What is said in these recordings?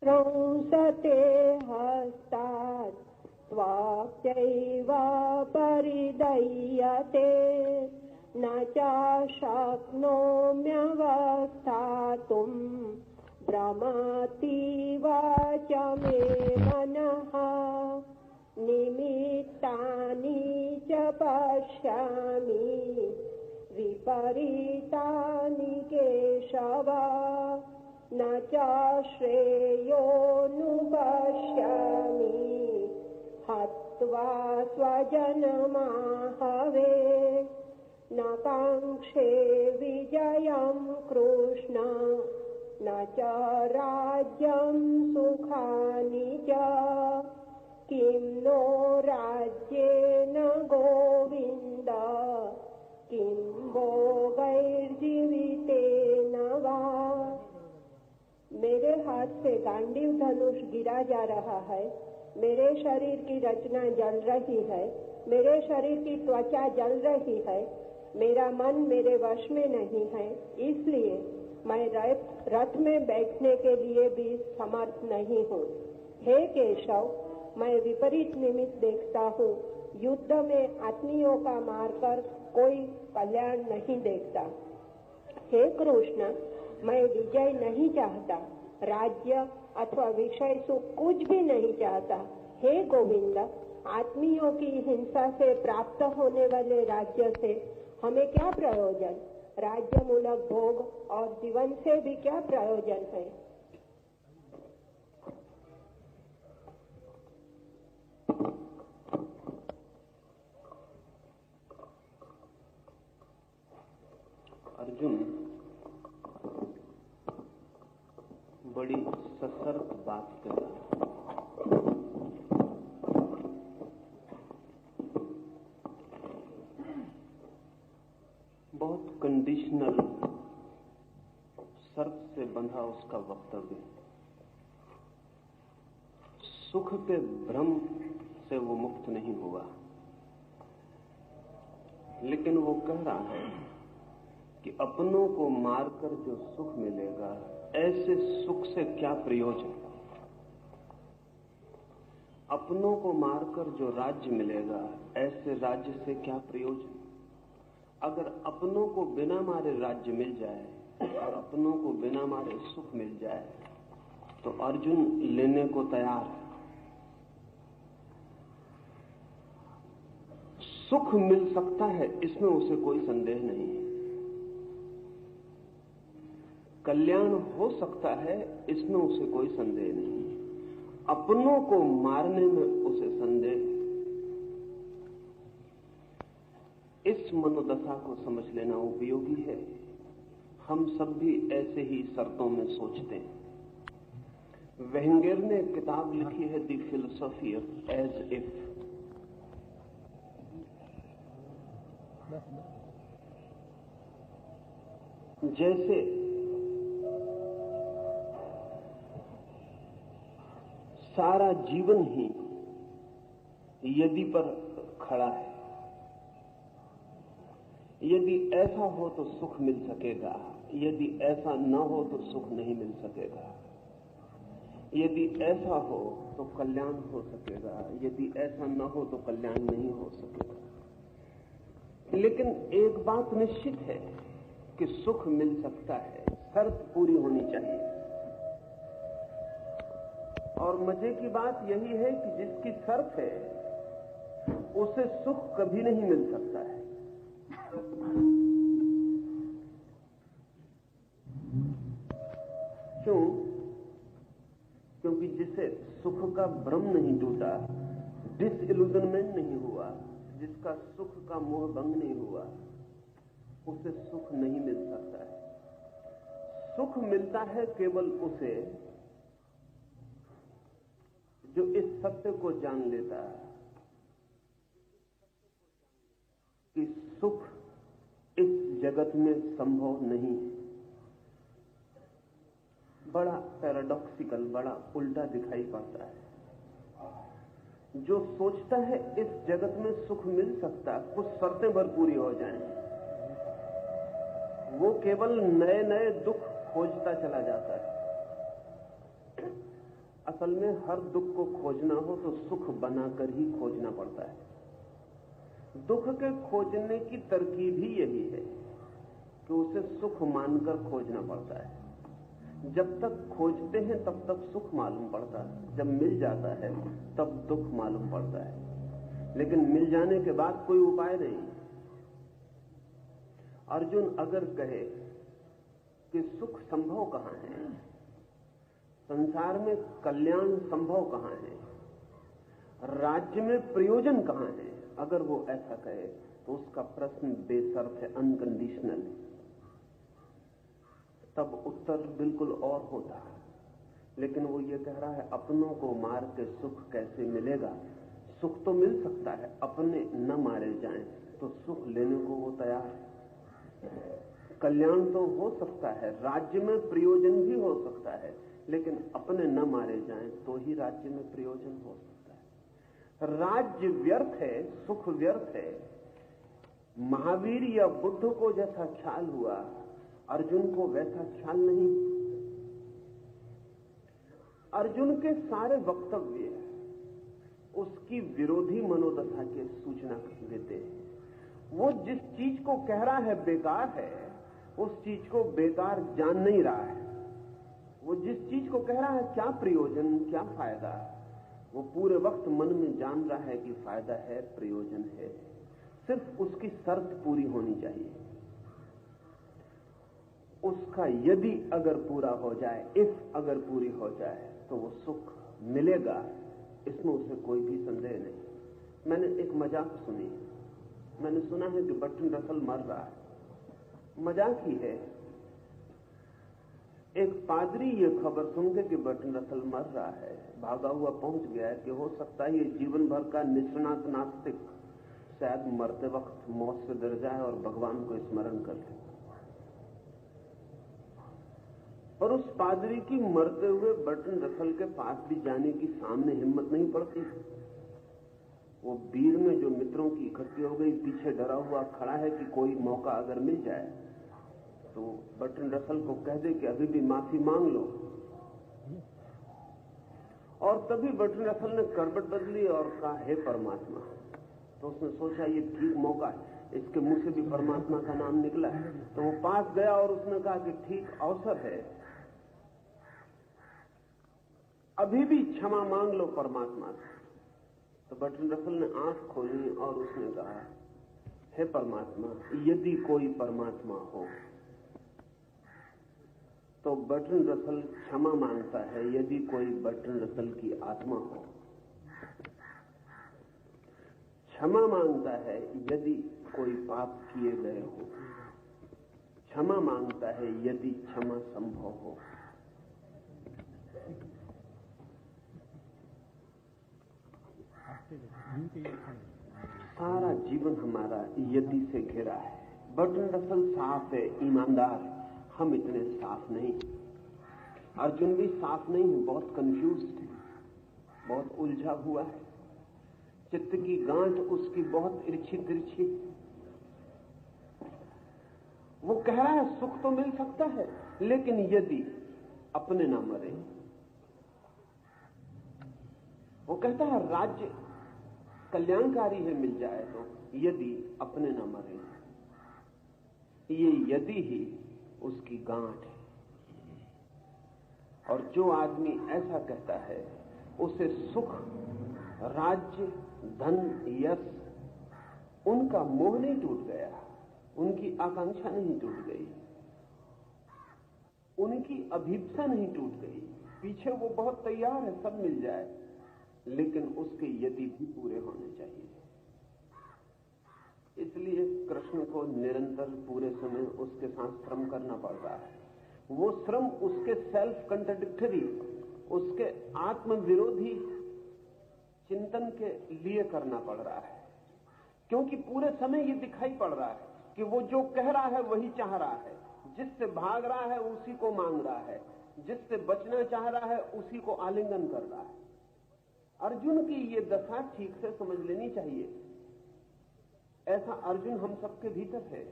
त्रंसते हस्तात् त्वाक्यैव परिदह्यते न चाशक्नोम्यवस्थातुम् भ्रमतीव च मे मनः निमित्तानि च पश्यामि विपरीतानि केशव न चाश्रेयोऽनुपश्यामि हत्वा स्वजनमाहवे न काङ्क्षे विजयं कृष्ण न च राज्यं सुखानि च किं नो राज्येन गोविन्द किं भोगैर्जीवितेन वा। मेरे हाथ से गांडीव धनुष गिरा जा रहा है, मेरे शरीर की रचना जल रही है, मेरे शरीर की त्वचा जल रही है, मेरा मन मेरे वश में नहीं है, इसलिए मैं रथ में बैठने के लिए भी समर्थ नहीं हूँ। हे केशव, मैं विपरीत निमित्त देखता हूँ, युद्ध में आत्मियों का मारकर कोई कल्याण नहीं देखता। हे कृष्ण, मैं विजय नहीं चाहता, राज्य अथवा विषय सुख कुछ भी नहीं चाहता। हे गोविंद, आत्मियों की हिंसा से प्राप्त होने वाले राज्य से हमें क्या प्रयोजन? राज्य मूलक भोग और जीवन से भी क्या प्रयोजन है? अर्जुन बड़ी सशर्त बात कर रहा है। बहुत कंडीशनल शर्त से बंधा उसका वक्तव्य। सुख के भ्रम से वो मुक्त नहीं हुआ, लेकिन वो कह रहा है कि अपनों को मारकर जो सुख मिलेगा, ऐसे सुख से क्या प्रयोजन? अपनों को मारकर जो राज्य मिलेगा, ऐसे राज्य से क्या प्रयोजन? अगर अपनों को बिना मारे राज्य मिल जाए और अपनों को बिना मारे सुख मिल जाए तो अर्जुन लेने को तैयार है। सुख मिल सकता है, इसमें उसे कोई संदेह नहीं है। कल्याण हो सकता है, इसमें उसे कोई संदेह नहीं है। अपनों को मारने में उसे संदेह है। इस मनोदशा को समझ लेना उपयोगी है। हम सब भी ऐसे ही शर्तों में सोचते हैं। वेंगर ने एक किताब लिखी है, the philosophy of as if. जैसे सारा जीवन ही यदि पर खड़ा है, यदि ऐसा हो तो सुख मिल सकेगा, यदि ऐसा न हो तो सुख नहीं मिल सकेगा, यदि ऐसा हो तो कल्याण हो सकेगा, यदि ऐसा न हो तो कल्याण नहीं हो सकेगा। लेकिन एक बात निश्चित है कि सुख मिल सकता है, शर्त पूरी होनी चाहिए। और मजे की बात यही है कि जिसकी शर्त है उसे सुख कभी नहीं मिल सकता है। क्यों? क्योंकि जिसे सुख का भ्रम नहीं टूटा, डिसइल्यूजनमेंट नहीं हुआ, जिसका सुख का मोह भंग नहीं हुआ, उसे सुख नहीं मिल सकता है। सुख मिलता है केवल उसे जो इस सत्य को जान लेता है कि सुख इस जगत में संभव नहीं है। बड़ा पैराडॉक्सिकल, बड़ा उल्टा दिखाई पड़ता है। जो सोचता है इस जगत में सुख मिल सकता है, कुछ शर्तें भर पूरी हो जाएं, वो केवल नए नए दुख खोजता चला जाता है। असल में हर दुख को खोजना हो तो सुख बनाकर ही खोजना पड़ता है। दुख के खोजने की तरकीब ही यही है कि उसे सुख मानकर खोजना पड़ता है। जब तक खोजते हैं तब तक सुख मालूम पड़ता है, जब मिल जाता है तब दुख मालूम पड़ता है, लेकिन मिल जाने के बाद कोई उपाय नहीं। अर्जुन अगर कहे कि सुख संभव कहां है, संसार में कल्याण संभव कहां है, राज्य में प्रयोजन कहां है, अगर वो ऐसा कहे तो उसका प्रश्न बेशर्त है, अनकंडीशनल है। तब उत्तर बिल्कुल और होता है। लेकिन वो ये कह रहा है अपनों को मार के सुख कैसे मिलेगा। सुख तो मिल सकता है, अपने न मारे जाएं तो सुख लेने को वो तैयार है। कल्याण तो हो सकता है, राज्य में प्रयोजन भी हो सकता है, लेकिन अपने न मारे जाएं तो ही राज्य में प्रयोजन हो सकता है। राज्य व्यर्थ है, सुख व्यर्थ है। महावीर या बुद्ध को जैसा ख्याल हुआ, अर्जुन को वैसा ख्याल नहीं। अर्जुन के सारे वक्तव्य उसकी विरोधी मनोदशा की सूचना देते हैं। वो जिस चीज को कह रहा है बेकार है, उस चीज को बेकार जान नहीं रहा है। वो जिस चीज को कह रहा है क्या प्रयोजन, क्या फायदा, वो पूरे वक्त मन में जान रहा है कि फायदा है, प्रयोजन है। सिर्फ उसकी शर्त पूरी होनी चाहिए। उसका यदि अगर पूरा हो जाए, इफ अगर पूरी हो जाए, तो वो सुख मिलेगा, इसमें उसे कोई भी संदेह नहीं। मैंने एक मजाक सुनी। मैंने सुना है कि बर्ट्रैंड रसल मर रहा है। मजाक ही है। एक पादरी ये खबर सुनकर कि बर्ट्रैंड रसल मर रहा है, भागा हुआ पहुंच गया है कि हो सकता है ये जीवन भर का निष्णात नास्तिक शायद मरते वक्त मौत से डर जाए और भगवान को स्मरण कर ले। और उस पादरी की मरते हुए बर्ट्रैंड रसल के पास भी जाने की सामने हिम्मत नहीं पड़ती। वो भीड़ में जो मित्रों की इकट्ठी हो गई, पीछे डरा हुआ खड़ा है कि कोई मौका अगर मिल जाए तो बर्ट्रैंड रसल को कह दे कि अभी भी माफी मांग लो। और तभी बर्ट्रैंड रसल ने करवट बदली और कहा, हे परमात्मा। तो उसने सोचा ये ठीक मौका है, इसके मुंह से भी परमात्मा का नाम निकला है। तो वो पास गया और उसने कहा कि ठीक अवसर है, अभी भी क्षमा मांग लो परमात्मा से। तो बर्ट्रैंड रसल ने आंख खोली और उसने कहा, हे परमात्मा, यदि कोई परमात्मा हो तो बर्ट्रैंड रसल क्षमा मांगता है, यदि कोई बर्ट्रैंड रसल की आत्मा हो। क्षमा मांगता है यदि कोई पाप किए गए हो। क्षमा मांगता है यदि क्षमा संभव हो। सारा जीवन हमारा यदि से घिरा है। बर्ट्रैंड रसल साफ है, ईमानदार है, हम इतने साफ नहीं। अर्जुन भी साफ नहीं है, बहुत कंफ्यूज्ड है, बहुत उलझा हुआ है। चित्त की गांठ उसकी बहुत इर्छी तिरछी। वो कह रहा है सुख तो मिल सकता है, लेकिन यदि अपने ना मरे। वो कहता है राज्य कल्याणकारी है, मिल जाए तो, यदि अपने न मरे। ये यदि ही उसकी गांठ है। और जो आदमी ऐसा कहता है उसे सुख, राज्य, धन, यश, उनका मोह नहीं टूट गया, उनकी आकांक्षा नहीं टूट गई, उनकी अभीप्सा नहीं टूट गई। पीछे वो बहुत तैयार है, सब मिल जाए, लेकिन उसके यदि भी पूरे होने चाहिए। इसलिए कृष्ण को निरंतर पूरे समय उसके साथ श्रम करना पड़ रहा है। वो श्रम उसके सेल्फ कंट्राडिक्टरी, उसके आत्म विरोधी चिंतन के लिए करना पड़ रहा है, क्योंकि पूरे समय ये दिखाई पड़ रहा है कि वो जो कह रहा है वही चाह रहा है, जिससे भाग रहा है उसी को मांग रहा है, जिससे बचना चाह रहा है उसी को आलिंगन कर रहा है। अर्जुन की ये दशा ठीक से समझ लेनी चाहिए। ऐसा अर्जुन हम सबके भीतर है,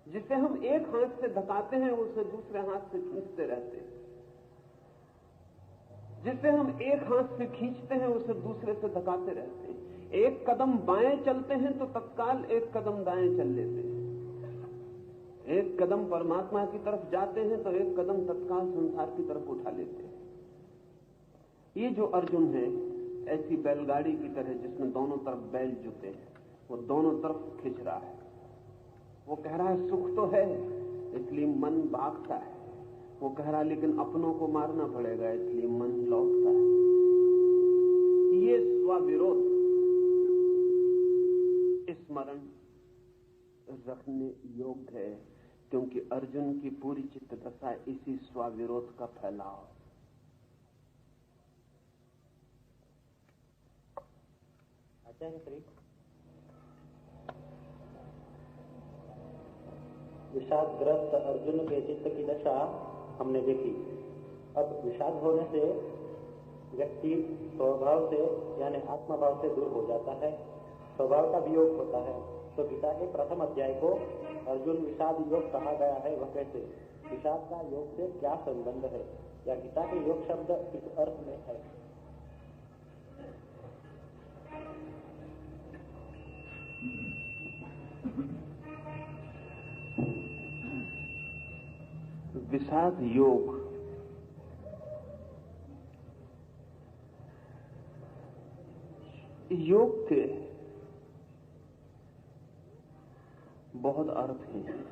जिसे हम एक हाथ से धकाते हैं उसे दूसरे हाथ से खींचते रहते हैं। जिसे हम एक हाथ से खींचते हैं उसे दूसरे से धकाते रहते हैं। एक कदम बाएं चलते हैं तो तत्काल एक कदम दाएं चल लेते हैं। एक कदम परमात्मा की तरफ जाते हैं तो एक कदम तत्काल संसार की तरफ उठा लेते हैं। ये जो अर्जुन है ऐसी बैलगाड़ी की तरह जिसमें दोनों तरफ बैल जुते हैं, वो दोनों तरफ खिंच रहा है। वो कह रहा है सुख तो है इसलिए मन भागता है। वो कह रहा है लेकिन अपनों को मारना पड़ेगा इसलिए मन लौटता है। ये स्वविरोध स्मरण रखने योग्य है, क्योंकि अर्जुन की पूरी चित्त दशा इसी स्वविरोध का फैलाव। आचार्य श्री, विषादग्रस्त अर्जुन के चित्त की दशा हमने देखी। अब विषाद होने से व्यक्ति स्वभाव से यानी आत्मभाव से दूर हो जाता है, स्वभाव का वियोग होता है। तो गीता के प्रथम अध्याय को अर्जुन विषाद योग कहा गया है, वह कैसे? विषाद का योग से क्या संबंध है, या गीता के योग शब्द किस अर्थ में है? विषाद योग के बहुत अर्थ हैं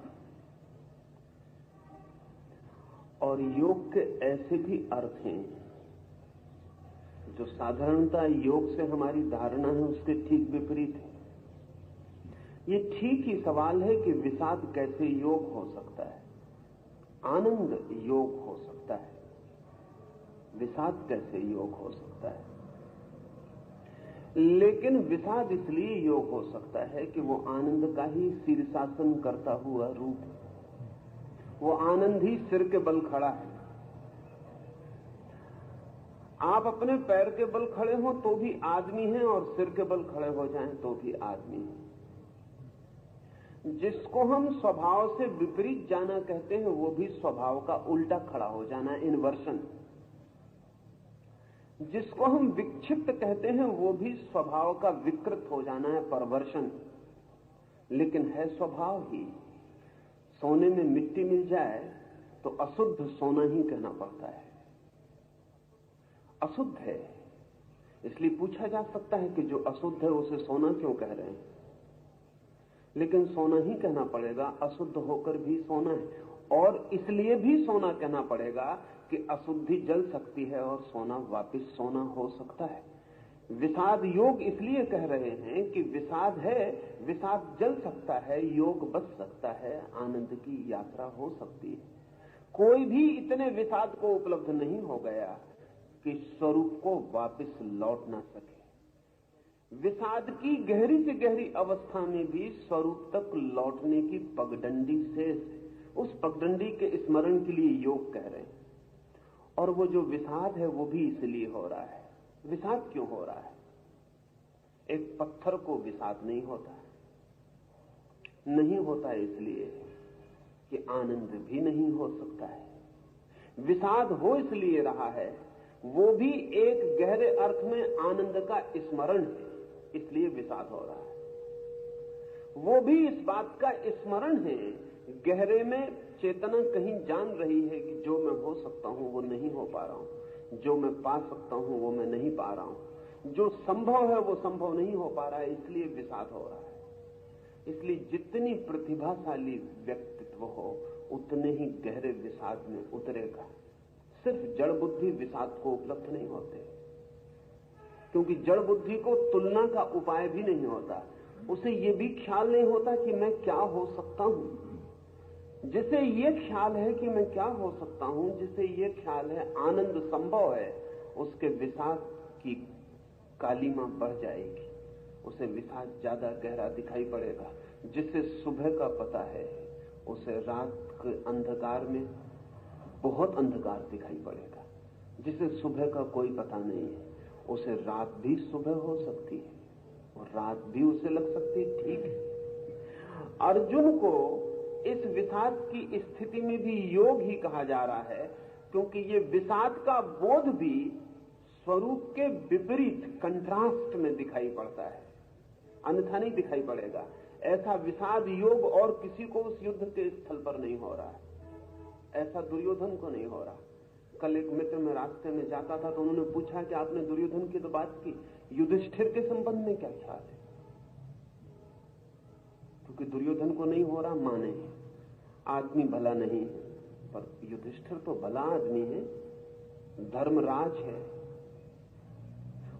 और योग के ऐसे भी अर्थ हैं जो साधारणतः योग से हमारी धारणा है उसके ठीक विपरीत है। ये ठीक ही सवाल है कि विषाद कैसे योग हो सकता है, आनंद योग हो सकता है, विषाद कैसे योग हो सकता है। लेकिन विषाद इसलिए योग हो सकता है कि वो आनंद का ही शीर्षासन करता हुआ रूप है। वो आनंद ही सिर के बल खड़ा है। आप अपने पैर के बल खड़े हो तो भी आदमी हैं और सिर के बल खड़े हो जाएं तो भी आदमी हैं। जिसको हम स्वभाव से विपरीत जाना कहते हैं वो भी स्वभाव का उल्टा खड़ा हो जाना, इनवर्शन। जिसको हम विक्षिप्त कहते हैं वो भी स्वभाव का विकृत हो जाना है, परवर्शन। लेकिन है स्वभाव ही। सोने में मिट्टी मिल जाए तो अशुद्ध सोना ही कहना पड़ता है, अशुद्ध है। इसलिए पूछा जा सकता है कि जो अशुद्ध है उसे सोना क्यों कह रहे हैं, लेकिन सोना ही कहना पड़ेगा, अशुद्ध होकर भी सोना है। और इसलिए भी सोना कहना पड़ेगा कि अशुद्धि जल सकती है और सोना वापस सोना हो सकता है। विषाद योग इसलिए कह रहे हैं कि विषाद है, विषाद जल सकता है, योग बच सकता है, आनंद की यात्रा हो सकती है। कोई भी इतने विषाद को उपलब्ध नहीं हो गया कि स्वरूप को वापस लौट ना सके। विषाद की गहरी से गहरी अवस्था में भी स्वरूप तक लौटने की पगडंडी शेष है। उस पगडंडी के स्मरण के लिए योग कह रहे हैं। और वो जो विषाद है वो भी इसलिए हो रहा है। विषाद क्यों हो रहा है? एक पत्थर को विषाद नहीं होता, नहीं होता इसलिए कि आनंद भी नहीं हो सकता है। विषाद हो इसलिए रहा है, वो भी एक गहरे अर्थ में आनंद का स्मरण है, इसलिए विषाद हो रहा है। वो भी इस बात का स्मरण है, गहरे में चेतना कहीं जान रही है कि जो मैं हो सकता हूं वो नहीं हो पा रहा हूं, जो मैं पा सकता हूं वो मैं नहीं पा रहा हूं, जो संभव है वो संभव नहीं हो पा रहा है, इसलिए विषाद हो रहा है। इसलिए जितनी प्रतिभाशाली व्यक्तित्व हो उतने ही गहरे विषाद में उतरेगा। सिर्फ जड़ बुद्धि विषाद को उपलब्ध नहीं होते, क्योंकि जड़ बुद्धि को तुलना का उपाय भी नहीं होता। उसे ये भी ख्याल नहीं होता कि मैं क्या हो सकता हूं। जिसे ये ख्याल है कि मैं क्या हो सकता हूं, जिसे ये ख्याल है आनंद संभव है, उसके विषाद की कालीमा बढ़ जाएगी, उसे विषाद ज्यादा गहरा दिखाई पड़ेगा। जिसे सुबह का पता है उसे रात के अंधकार में बहुत अंधकार दिखाई पड़ेगा। जिसे सुबह का कोई पता नहीं है उसे रात भी सुबह हो सकती है और रात भी उसे लग सकती है। ठीक है, अर्जुन को इस विषाद की स्थिति में भी योग ही कहा जा रहा है, क्योंकि ये विषाद का बोध भी स्वरूप के विपरीत कंट्रास्ट में दिखाई पड़ता है, अन्यथा नहीं दिखाई पड़ेगा। ऐसा विषाद योग और किसी को उस युद्ध के स्थल पर नहीं हो रहा है, ऐसा दुर्योधन को नहीं हो रहा। कल एक मित्र में रास्ते में जाता था तो उन्होंने पूछा कि आपने दुर्योधन की तो बात की, युधिष्ठिर के संबंध में क्या ख्याल है? क्योंकि दुर्योधन को नहीं हो रहा, माने आदमी भला नहीं है, पर युधिष्ठिर तो भला आदमी है, धर्मराज है,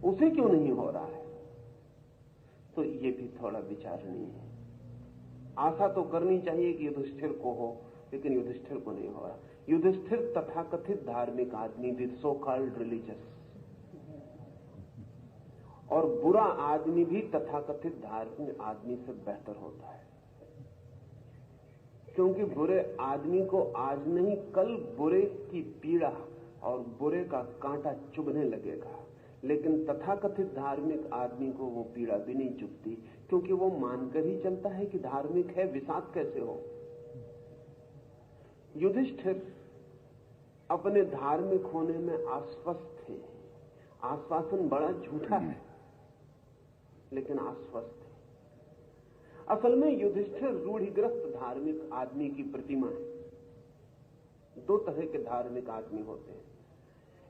उसे क्यों नहीं हो रहा है? तो ये भी थोड़ा विचारणीय है। आशा तो करनी चाहिए कि युधिष्ठिर को हो, लेकिन युधिष्ठिर को नहीं हो रहा। युधिष्ठिर तथाकथित धार्मिक आदमी, विद सो कॉल्ड रिलीजियस, और बुरा आदमी भी तथाकथित धार्मिक आदमी से बेहतर होता है, क्योंकि बुरे आदमी को आज नहीं कल बुरे की पीड़ा और बुरे का कांटा चुभने लगेगा, लेकिन तथाकथित धार्मिक आदमी को वो पीड़ा भी नहीं चुभती, क्योंकि वो मानकर ही चलता है कि धार्मिक है, विषाद कैसे हो। युधिष्ठिर अपने धार्मिक होने में आश्वस्त थे। आश्वासन बड़ा झूठा है, लेकिन आश्वस्त है। असल में युधिष्ठिर रूढ़िग्रस्त धार्मिक आदमी की प्रतिमा है। दो तरह के धार्मिक आदमी होते हैं,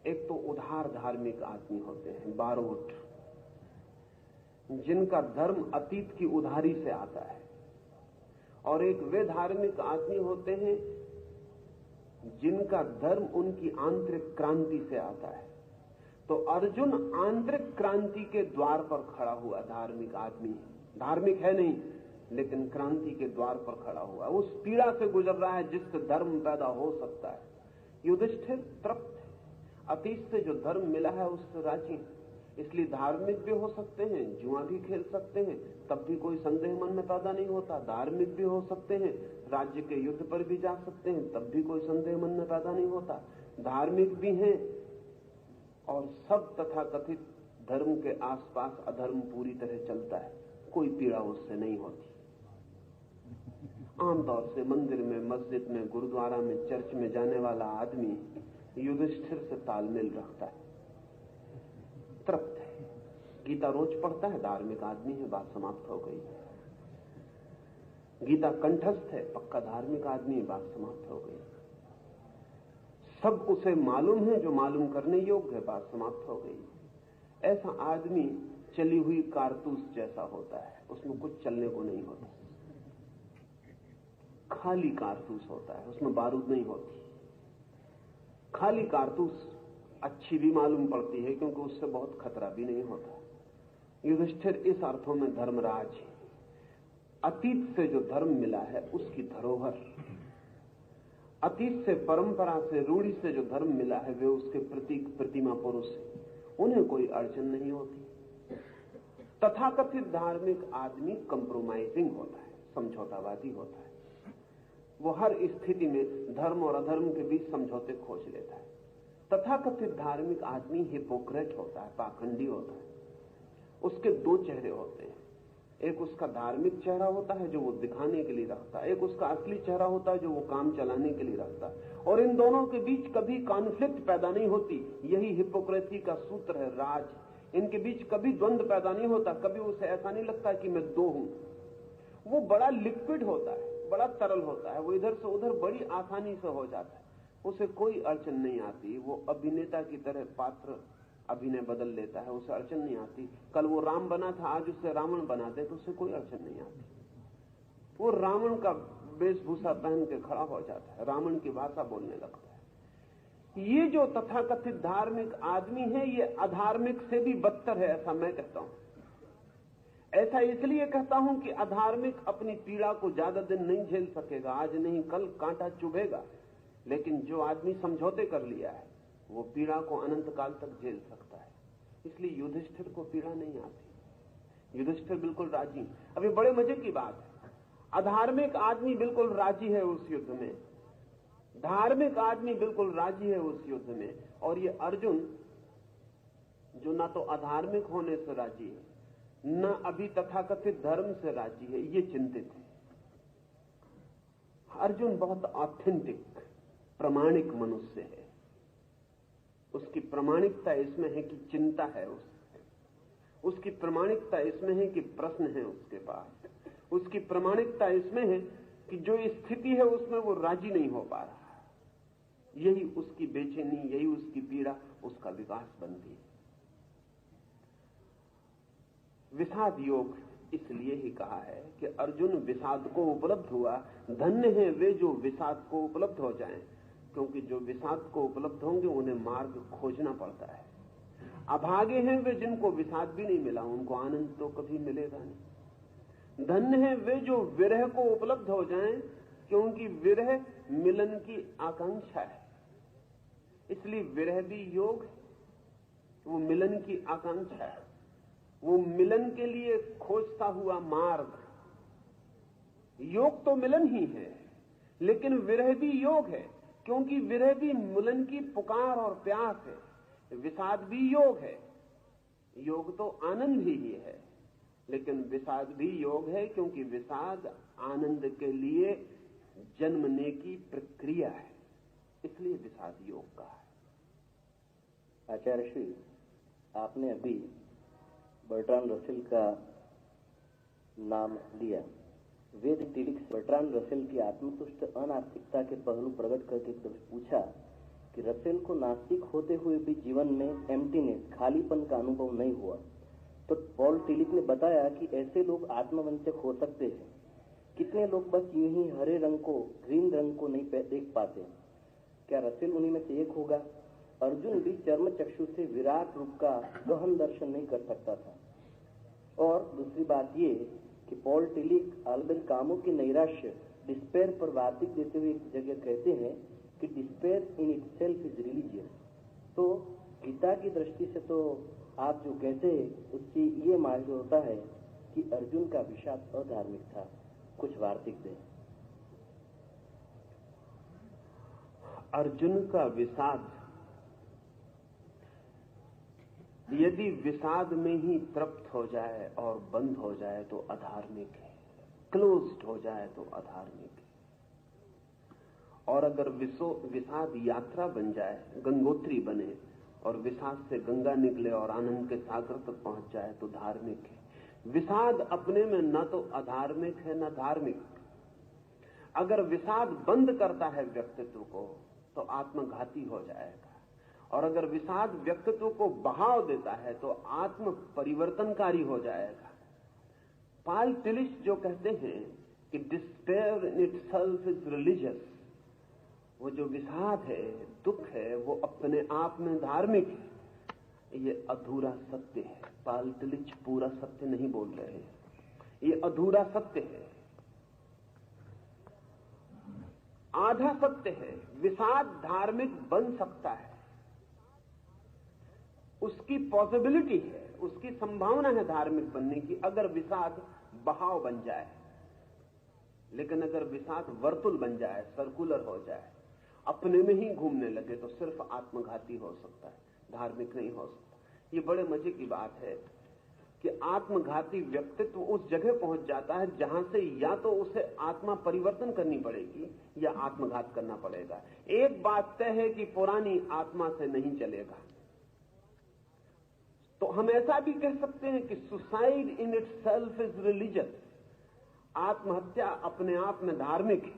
एक तो उदार धार्मिक आदमी होते हैं, बारोट, जिनका धर्म अतीत की उधारी से आता है, और एक वे धार्मिक आदमी होते हैं जिनका धर्म उनकी आंतरिक क्रांति से आता है। तो अर्जुन आंतरिक क्रांति के द्वार पर खड़ा हुआ धार्मिक आदमी है। धार्मिक है नहीं, लेकिन क्रांति के द्वार पर खड़ा हुआ, उस पीड़ा से गुजर रहा है जिससे धर्म पैदा हो सकता है। युधिष्ठिर तृप्त है, अतीत से जो धर्म मिला है उससे राजी, इसलिए धार्मिक भी हो सकते हैं, जुआ भी खेल सकते हैं, तब भी कोई संदेह मन में पैदा नहीं होता। धार्मिक भी हो सकते हैं, राज्य के युद्ध पर भी जा सकते हैं, तब भी कोई संदेह मन में पैदा नहीं होता। धार्मिक भी हैं, और सब तथाकथित धर्म के आसपास अधर्म पूरी तरह चलता है, कोई पीड़ा उससे नहीं होती। आमतौर से मंदिर में, मस्जिद में, गुरुद्वारा में, चर्च में जाने वाला आदमी युधिष्ठिर से तालमेल रखता है, तृप्त है। गीता रोज पढ़ता है, धार्मिक आदमी है, बात समाप्त हो गई। गीता कंठस्थ है, पक्का धार्मिक आदमी है, बात समाप्त हो गई। सब उसे मालूम है जो मालूम करने योग्य है, बात समाप्त हो गई। ऐसा आदमी चली हुई कारतूस जैसा होता है, उसमें कुछ चलने को नहीं होता, खाली कारतूस होता है, उसमें बारूद नहीं होती। खाली कारतूस अच्छी भी मालूम पड़ती है, क्योंकि उससे बहुत खतरा भी नहीं होता। युधिष्ठिर इस अर्थों में धर्मराज है। अतीत से जो धर्म मिला है उसकी धरोहर, अतीत से, परंपरा से, रूढ़ी से जो धर्म मिला है वे उसके प्रतीक, प्रतिमा पुरुष है, उन्हें कोई अड़चन नहीं होती। तथाकथित धार्मिक आदमी कंप्रोमाइजिंग होता है, समझौतावादी होता है। वो हर स्थिति में धर्म और अधर्म के बीच समझौते खोज लेता है। तथाकथित धार्मिक आदमी हिपोक्रेट होता है, पाखंडी होता है। उसके दो चेहरे होते हैं, एक उसका धार्मिक चेहरा होता है जो वो दिखाने के लिए रखता है, एक उसका असली चेहरा होता है जो वो काम चलाने के लिए रखता है, और इन दोनों के बीच कभी कॉन्फ्लिक्ट पैदा नहीं होती। यही हिपोक्रेसी का सूत्र है, राज। इनके बीच कभी द्वंद्व पैदा नहीं होता, कभी उसे ऐसा नहीं लगता कि मैं दो हूं। वो बड़ा लिक्विड होता है, बड़ा तरल होता है, वो इधर से उधर बड़ी आसानी से हो जाता है, उसे कोई अड़चन नहीं आती। वो अभिनेता की तरह पात्र अभिनय बदल लेता है, उसे अड़चन नहीं आती। कल वो राम बना था, आज उसे रावण बना दे तो उसे कोई अड़चन नहीं आती। वो रावण का वेशभूषा पहन के खड़ा हो जाता है, रावण की भाषा बोलने लगता है। ये जो तथाकथित धार्मिक आदमी है, ये अधार्मिक से भी बदतर है, ऐसा मैं कहता हूं। ऐसा इसलिए कहता हूं कि अधार्मिक अपनी पीड़ा को ज्यादा दिन नहीं झेल सकेगा, आज नहीं कल कांटा चुभेगा, लेकिन जो आदमी समझौते कर लिया है वो पीड़ा को अनंत काल तक झेल सकता है। इसलिए युधिष्ठिर को पीड़ा नहीं आती, युधिष्ठिर बिल्कुल राजी। अभी बड़े मजे की बात है, अधार्मिक आदमी बिल्कुल राजी है उस युद्ध में, धार्मिक आदमी बिल्कुल राजी है उस युद्ध में। और ये अर्जुन जो ना तो अधार्मिक होने से राजी है, न अभी तथाकथित धर्म से राजी है, ये चिंतित है। अर्जुन बहुत ऑथेंटिक, प्रामाणिक मनुष्य है, उसकी प्रामाणिकता इसमें है कि चिंता है उसकी प्रामाणिकता इसमें है कि प्रश्न है उसके पास, उसकी प्रामाणिकता इसमें है कि जो स्थिति है उसमें वो राजी नहीं हो पा रहा। यही उसकी बेचैनी, यही उसकी पीड़ा, उसका विकास बनती है। विषाद योग इसलिए ही कहा है कि अर्जुन विषाद को उपलब्ध हुआ। धन्य है वे जो विषाद को उपलब्ध हो जाएं, क्योंकि जो विषाद को उपलब्ध होंगे उन्हें मार्ग खोजना पड़ता है। अभागे हैं वे जिनको विषाद भी नहीं मिला, उनको आनंद तो कभी मिलेगा नहीं। धन्य है वे जो विरह को उपलब्ध हो जाएं, क्योंकि विरह मिलन की आकांक्षा है। इसलिए विरह भी योग है, वो मिलन की आकांक्षा है, वो मिलन के लिए खोजता हुआ मार्ग। योग तो मिलन ही है, लेकिन विरह भी योग है, क्योंकि विरह भी मिलन की पुकार और प्यास है। विषाद भी योग है, योग तो आनंद ही है, लेकिन विषाद भी योग है, क्योंकि विषाद आनंद के लिए जन्मने की प्रक्रिया है, इसलिए विषाद योग का है। आचार्य श्री, आपने अभी बर्ट्रांड रसेल का नाम लिया। वेद टिलिक बर्ट्रांड रसेल की आत्मतुष्ट अनास्तिकता के पहलू प्रकट करके पूछा कि रसेल को नास्तिक होते हुए भी जीवन में एम्प्टीनेस, खालीपन का अनुभव नहीं हुआ, तो पॉल टिलिक ने बताया कि ऐसे लोग आत्मवंचक हो सकते हैं। कितने लोग बस यूं ही हरे रंग को, ग्रीन रंग को नहीं देख पाते। क्या रसेल उन्हीं में से एक होगा? अर्जुन भी चर्म चक्षु से विराट रूप का गहन दर्शन नहीं कर सकता था। और दूसरी बात ये कि पॉल टिलिक अल्बर्ट कामू के नैराश्य, डिस्पेयर पर वार्तिक देते हुए एक जगह कहते हैं कि despair in itself is religious. तो गीता की दृष्टि से तो आप जो कहते हैं उससे ये मालूम होता है कि अर्जुन का विषाद अधार्मिक था। कुछ वार्तिक दें। अर्जुन का विषाद यदि विषाद में ही तृप्त हो जाए और बंद हो जाए तो अधार्मिक है, क्लोज्ड हो जाए तो अधार्मिक है। और अगर विषाद यात्रा बन जाए, गंगोत्री बने और विषाद से गंगा निकले और आनंद के सागर तक पहुंच जाए तो धार्मिक है। विषाद अपने में न तो अधार्मिक है न धार्मिक। अगर विषाद बंद करता है व्यक्तित्व को तो आत्मघाती हो जाएगा, और अगर विषाद व्यक्तित्व को बहाव देता है तो आत्म परिवर्तनकारी हो जाएगा। पॉल टिलिच जो कहते हैं कि despair in itself is religious, वो जो विषाद है, दुख है, वो अपने आप में धार्मिक है, ये अधूरा सत्य है। पॉल टिलिच पूरा सत्य नहीं बोल रहे हैं, ये अधूरा सत्य है, आधा सत्य है। विषाद धार्मिक बन सकता है, उसकी पॉसिबिलिटी है, उसकी संभावना है धार्मिक बनने की, अगर विषाद बहाव बन जाए। लेकिन अगर विषाद वर्तुल बन जाए, सर्कुलर हो जाए, अपने में ही घूमने लगे, तो सिर्फ आत्मघाती हो सकता है, धार्मिक नहीं हो सकता। ये बड़े मजे की बात है कि आत्मघाती व्यक्तित्व उस जगह पहुंच जाता है जहां से या तो उसे आत्मा परिवर्तन करनी पड़ेगी या आत्मघात करना पड़ेगा। एक बात तय है कि पुरानी आत्मा से नहीं चलेगा। तो हम ऐसा भी कह सकते हैं कि suicide in itself is religious, आत्महत्या अपने आप में धार्मिक है,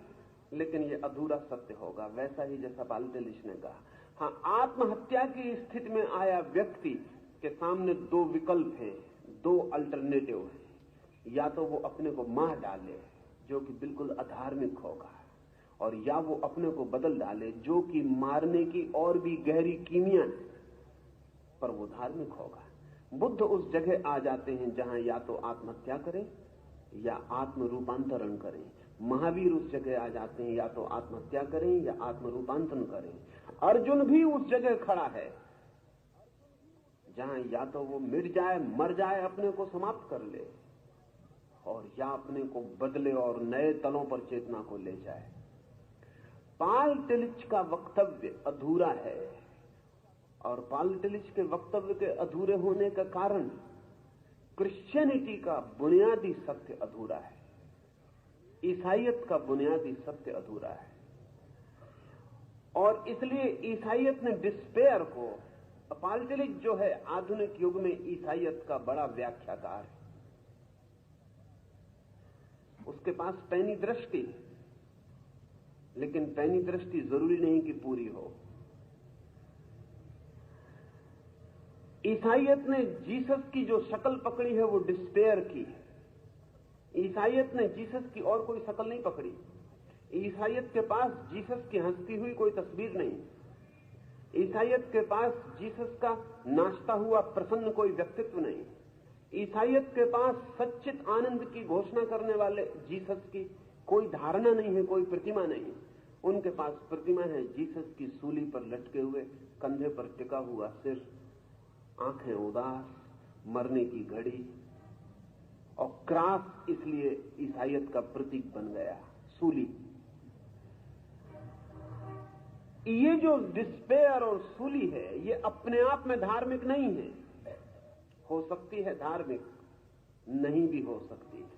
लेकिन ये अधूरा सत्य होगा। वैसा ही जैसा पॉल टिलिच ने कहा, हाँ, आत्महत्या की स्थिति में आया व्यक्ति के सामने दो विकल्प हैं, दो अल्टरनेटिव हैं। या तो वो अपने को मार डाले, जो कि बिल्कुल अधार्मिक होगा, और या वो अपने को बदल डाले, जो कि मारने की और भी गहरी कीमिया है, पर वो धार्मिक होगा। बुद्ध उस जगह आ जाते हैं जहां या तो आत्महत्या करें या आत्म रूपांतरण करें। महावीर उस जगह आ जाते हैं या तो आत्महत्या करें या आत्म रूपांतरण करें। अर्जुन भी उस जगह खड़ा है जहां या तो वो मिट जाए, मर जाए, अपने को समाप्त कर ले, और या अपने को बदले और नए तलों पर चेतना को ले जाए। पॉल टिलिच का वक्तव्य अधूरा है, और पॉल टिलिच के वक्तव्य के अधूरे होने का कारण क्रिश्चियनिटी का बुनियादी सत्य अधूरा है, ईसाइयत का बुनियादी सत्य अधूरा है। और इसलिए ईसाइयत ने डिस्पेयर को पाल टिलिच जो है आधुनिक युग में ईसाइयत का बड़ा व्याख्याकार है। उसके पास पैनी दृष्टि, लेकिन पैनी दृष्टि जरूरी नहीं कि पूरी हो। ईसाइयत ने जीसस की जो शक्ल पकड़ी है वो डिस्पेयर की है। ईसाइयत ने जीसस की और कोई शक्ल नहीं पकड़ी। ईसाइयत के पास जीसस की हंसती हुई कोई तस्वीर नहीं। ईसाइयत के पास जीसस का नाचता हुआ प्रसन्न कोई व्यक्तित्व नहीं। ईसाइयत के पास सच्चित आनंद की घोषणा करने वाले जीसस की कोई धारणा नहीं है, कोई प्रतिमा नहीं। उनके पास प्रतिमा है जीसस की सूली पर लटके हुए, कंधे पर टिका हुआ सिर, आंखें उदास, मरने की घड़ी। और क्रास इसलिए ईसाइयत का प्रतीक बन गया, सूली। ये जो डिस्पेयर और सूली है, ये अपने आप में धार्मिक नहीं है। हो सकती है धार्मिक, नहीं भी हो सकती है।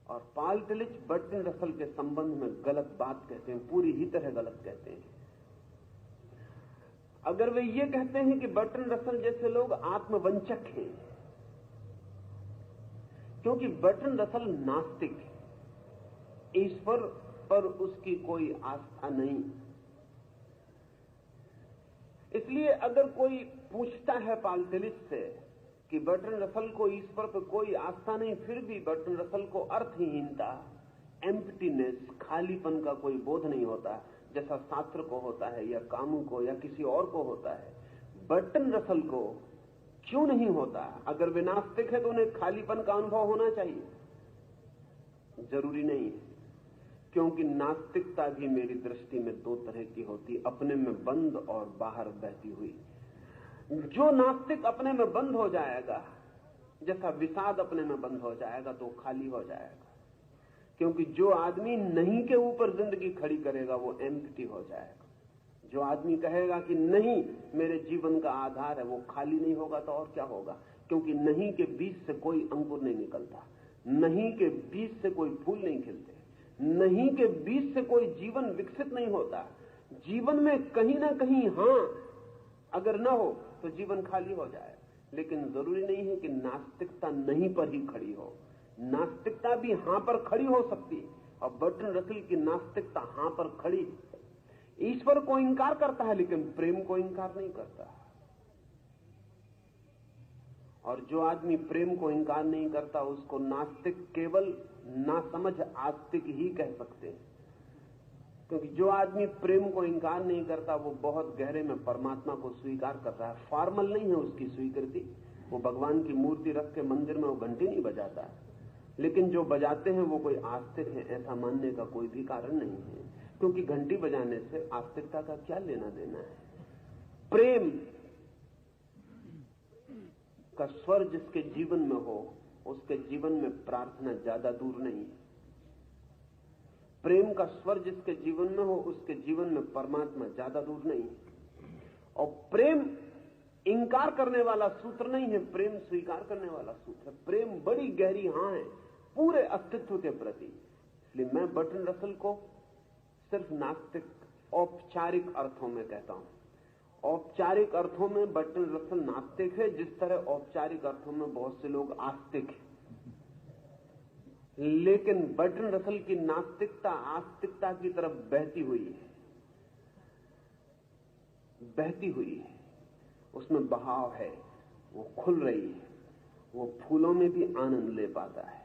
और पाल टिलिच बर्टन रसल के संबंध में गलत बात कहते हैं, पूरी ही तरह गलत कहते हैं। अगर वे ये कहते हैं कि बर्टन रसल जैसे लोग आत्मवंचक हैं, क्योंकि बर्टन रसल नास्तिक है, ईश्वर पर उसकी कोई आस्था नहीं। इसलिए अगर कोई पूछता है पाल टिलिच से कि बर्टन रसल को ईश्वर पर कोई आस्था नहीं, फिर भी बर्टन रसल को अर्थहीनता, एम्प्टीनेस, खालीपन का कोई बोध नहीं होता, जैसा सात्र को होता है या कामू को या किसी और को होता है, बर्टन रसल को क्यों नहीं होता? अगर वे नास्तिक है तो उन्हें खालीपन का अनुभव होना चाहिए। जरूरी नहीं है, क्योंकि नास्तिकता भी मेरी दृष्टि में दो तरह की होती, अपने में बंद और बाहर बहती हुई। जो नास्तिक अपने में बंद हो जाएगा, जैसा विषाद अपने में बंद हो जाएगा, तो खाली हो जाएगा। क्योंकि जो आदमी नहीं के ऊपर जिंदगी खड़ी करेगा वो एम्प्टी हो जाएगा। जो आदमी कहेगा कि नहीं मेरे जीवन का आधार है, वो खाली नहीं होगा तो और क्या होगा? क्योंकि नहीं के बीज से कोई अंकुर नहीं निकलता, नहीं के बीज से कोई फूल नहीं खिलते, नहीं के बीज से कोई जीवन विकसित नहीं होता। जीवन में कहीं ना कहीं हां अगर ना हो तो जीवन खाली हो जाए। लेकिन जरूरी नहीं है कि नास्तिकता नहीं पर ही खड़ी हो, नास्तिकता भी हां पर खड़ी हो सकती है। और बर्टन रसल की नास्तिकता हां पर खड़ी, ईश्वर को इंकार करता है लेकिन प्रेम को इंकार नहीं करता। और जो आदमी प्रेम को इंकार नहीं करता उसको नास्तिक केवल नासमझ आस्तिक ही कह सकते हैं। क्योंकि जो आदमी प्रेम को इंकार नहीं करता वो बहुत गहरे में परमात्मा को स्वीकार कर रहा है। फॉर्मल नहीं है उसकी स्वीकृति, वो भगवान की मूर्ति रख के मंदिर में वो घंटी नहीं बजाता, लेकिन जो बजाते हैं वो कोई आस्तिक है, ऐसा मानने का कोई भी कारण नहीं है। क्योंकि घंटी बजाने से आस्तिकता का क्या लेना देना है? प्रेम का स्वर जिसके जीवन में हो उसके जीवन में प्रार्थना ज्यादा दूर नहीं है। प्रेम का स्वर जिसके जीवन में हो उसके जीवन में परमात्मा ज्यादा दूर नहीं है। और प्रेम इंकार करने वाला सूत्र नहीं है, प्रेम स्वीकार करने वाला सूत्र है। प्रेम बड़ी गहरी हां है पूरे अस्तित्व के प्रति। इसलिए मैं बर्टन रसल को सिर्फ नास्तिक औपचारिक अर्थों में कहता हूं। औपचारिक अर्थों में बर्टन रसल नास्तिक है, जिस तरह औपचारिक अर्थों में बहुत से लोग आस्तिक हैं। लेकिन बर्टन रसल की नास्तिकता आस्तिकता की तरफ बहती हुई है, बहती हुई है, उसमें बहाव है, वो खुल रही है, वो फूलों में भी आनंद ले पाता है।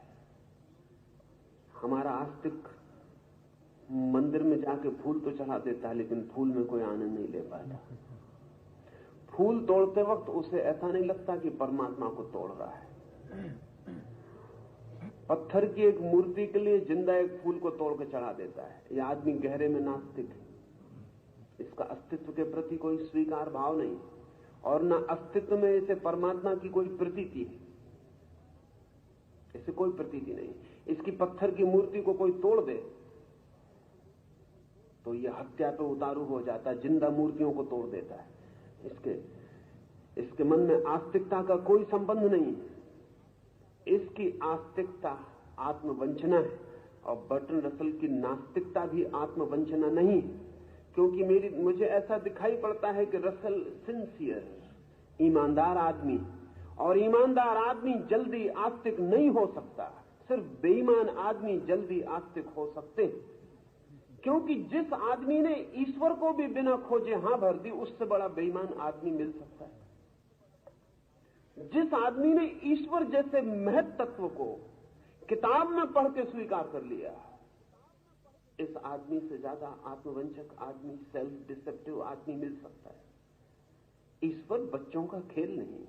हमारा आस्तिक मंदिर में जाके फूल तो चढ़ा देता है लेकिन फूल में कोई आनंद नहीं ले पाता। फूल तोड़ते वक्त उसे ऐसा नहीं लगता कि परमात्मा को तोड़ रहा है। पत्थर की एक मूर्ति के लिए जिंदा एक फूल को तोड़ के चढ़ा देता है। यह आदमी गहरे में नास्तिक है, इसका अस्तित्व के प्रति कोई स्वीकार भाव नहीं और न अस्तित्व में इसे परमात्मा की कोई प्रतीति है, इसे कोई प्रतीति नहीं। इसकी पत्थर की मूर्ति को कोई तोड़ दे तो यह हत्या पे उतारू हो जाता है, जिंदा मूर्तियों को तोड़ देता है। इसके मन में आस्तिकता का कोई संबंध नहीं है। इसकी आस्तिकता आत्मवंचना है और बर्टन रसल की नास्तिकता भी आत्मवंचना नहीं, क्योंकि मुझे ऐसा दिखाई पड़ता है कि रसल सिंसियर, ईमानदार आदमी, और ईमानदार आदमी जल्दी आस्तिक नहीं हो सकता। सिर्फ बेईमान आदमी जल्दी आस्तिक हो सकते हैं, क्योंकि जिस आदमी ने ईश्वर को भी बिना खोजे हां भर दी, उससे बड़ा बेईमान आदमी मिल सकता है? जिस आदमी ने ईश्वर जैसे महत तत्व को किताब में पढ़ के स्वीकार कर लिया, इस आदमी से ज्यादा आत्मवंचक आदमी, सेल्फ डिसेप्टिव आदमी मिल सकता है? ईश्वर बच्चों का खेल नहीं है।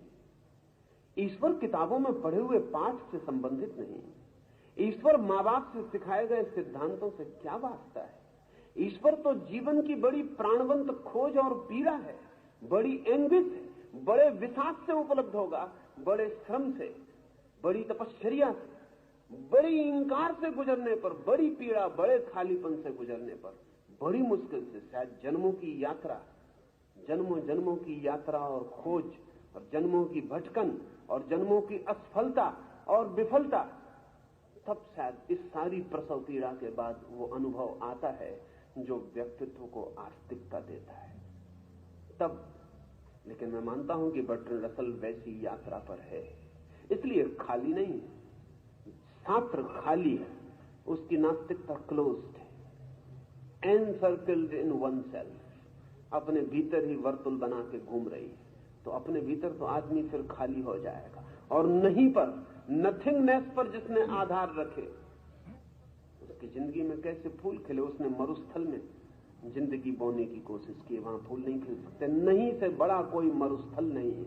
ईश्वर किताबों में पढ़े हुए पाठ से संबंधित नहीं। ईश्वर मां बाप से सिखाए गए सिद्धांतों से क्या वास्ता है? ईश्वर तो जीवन की बड़ी प्राणवंत खोज और पीड़ा है, बड़ी एंगिस है, बड़े विषाद से उपलब्ध होगा, बड़े श्रम से, बड़ी तपश्चर्या से, बड़ी इंकार से गुजरने पर, बड़ी पीड़ा, बड़े खालीपन से गुजरने पर, बड़ी मुश्किल से, शायद जन्मों की यात्रा, जन्मों की यात्रा और खोज, और जन्मों की भटकन, और जन्मों की असफलता और विफलता, तब शायद इस सारी प्रसव पीड़ा के बाद वो अनुभव आता है जो व्यक्तित्व को आस्तिकता देता है। तब, लेकिन मैं मानता हूं कि बर्ट्रैंड रसल वैसी यात्रा पर है, इसलिए खाली नहीं है, छात्र खाली है, उसकी नास्तिकता क्लोज्ड है, एनसर्कल्ड इन वन सेल्फ, अपने भीतर ही वर्तुल बना के घूम रही है। तो अपने भीतर तो आदमी फिर खाली हो जाएगा, और नहीं पर, नथिंगनेस पर जिसने आधार रखे, उसकी जिंदगी में कैसे फूल खिले? उसने मरुस्थल में जिंदगी बोने की कोशिश की, वहां फूल नहीं खिल सकते। नहीं से बड़ा कोई मरुस्थल नहीं है।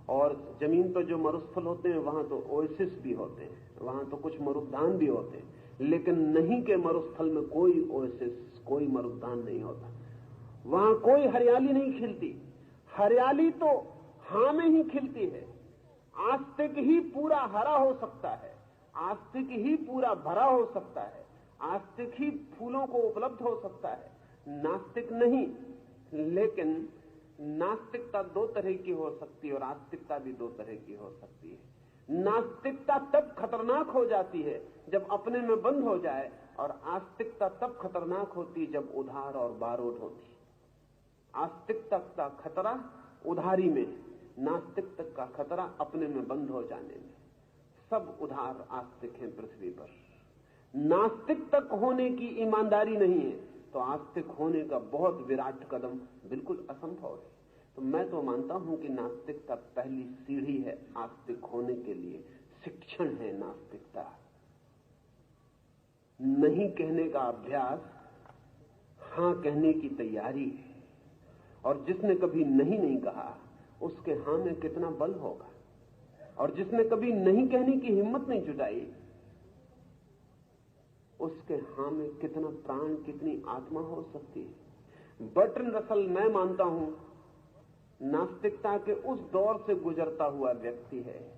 और जमीन पर जो मरुस्थल होते हैं वहां तो ओएसिस भी होते हैं, वहां तो कुछ मरुद्यान भी होते हैं, लेकिन नहीं के मरुस्थल में कोई ओएसिस, कोई मरुद्यान नहीं होता। वहां कोई हरियाली नहीं खिलती। हरियाली तो हां में ही खिलती है। आस्तिक ही पूरा हरा हो सकता है, आस्तिक ही पूरा भरा हो सकता है, आस्तिक ही फूलों को उपलब्ध हो सकता है, नास्तिक नहीं। लेकिन नास्तिकता दो तरह की हो सकती है और आस्तिकता भी दो तरह की हो सकती है। नास्तिकता तब खतरनाक हो जाती है जब अपने में बंद हो जाए, और आस्तिकता तब खतरनाक होती है जब उधार और बारोट होती है। आस्तिकता का खतरा उधारी में, नास्तिकता का खतरा अपने में बंद हो जाने में। सब उधार आस्तिक हैं पृथ्वी पर। नास्तिक तक होने की ईमानदारी नहीं है, तो आस्तिक होने का बहुत विराट कदम बिल्कुल असंभव है। तो मैं तो मानता हूं कि नास्तिकता पहली सीढ़ी है आस्तिक होने के लिए, शिक्षण है नास्तिकता। नहीं कहने का अभ्यास हां कहने की तैयारी है, और जिसने कभी नहीं कहा उसके हां में कितना बल होगा, और जिसने कभी नहीं कहने की हिम्मत नहीं जुटाई उसके हां में कितना प्राण, कितनी आत्मा हो सकती है। बर्ट्रैंड रसल, मैं मानता हूं, नास्तिकता के उस दौर से गुजरता हुआ व्यक्ति है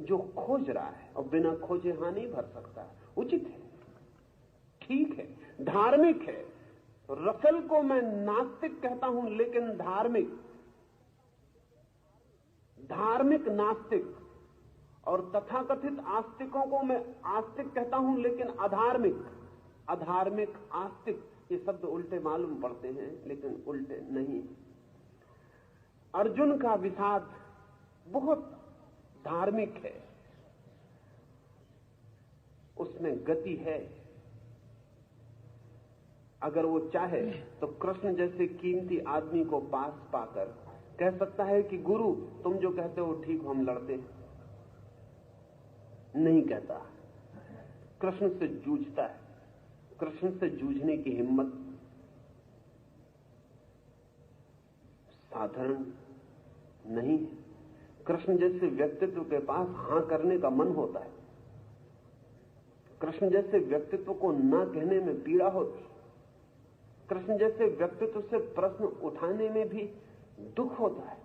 जो खोज रहा है और बिना खोजे हां नहीं भर सकता। उचित है, ठीक है, धार्मिक है। रसल को मैं नास्तिक कहता हूं, लेकिन धार्मिक नास्तिक, और तथाकथित आस्तिकों को मैं आस्तिक कहता हूं, लेकिन अधार्मिक आस्तिक। ये शब्द उल्टे मालूम पड़ते हैं, लेकिन उल्टे नहीं। अर्जुन का विषाद बहुत धार्मिक है, उसमें गति है। अगर वो चाहे तो कृष्ण जैसे कीमती आदमी को पास पाकर कह सकता है कि गुरु तुम जो कहते हो ठीक, हम लड़ते हैं। नहीं कहता, कृष्ण से जूझता है। कृष्ण से जूझने की हिम्मत साधारण नहीं है। कृष्ण जैसे व्यक्तित्व के पास हां करने का मन होता है। कृष्ण जैसे व्यक्तित्व को ना कहने में पीड़ा होती। कृष्ण जैसे व्यक्तित्व से प्रश्न उठाने में भी दुख होता है,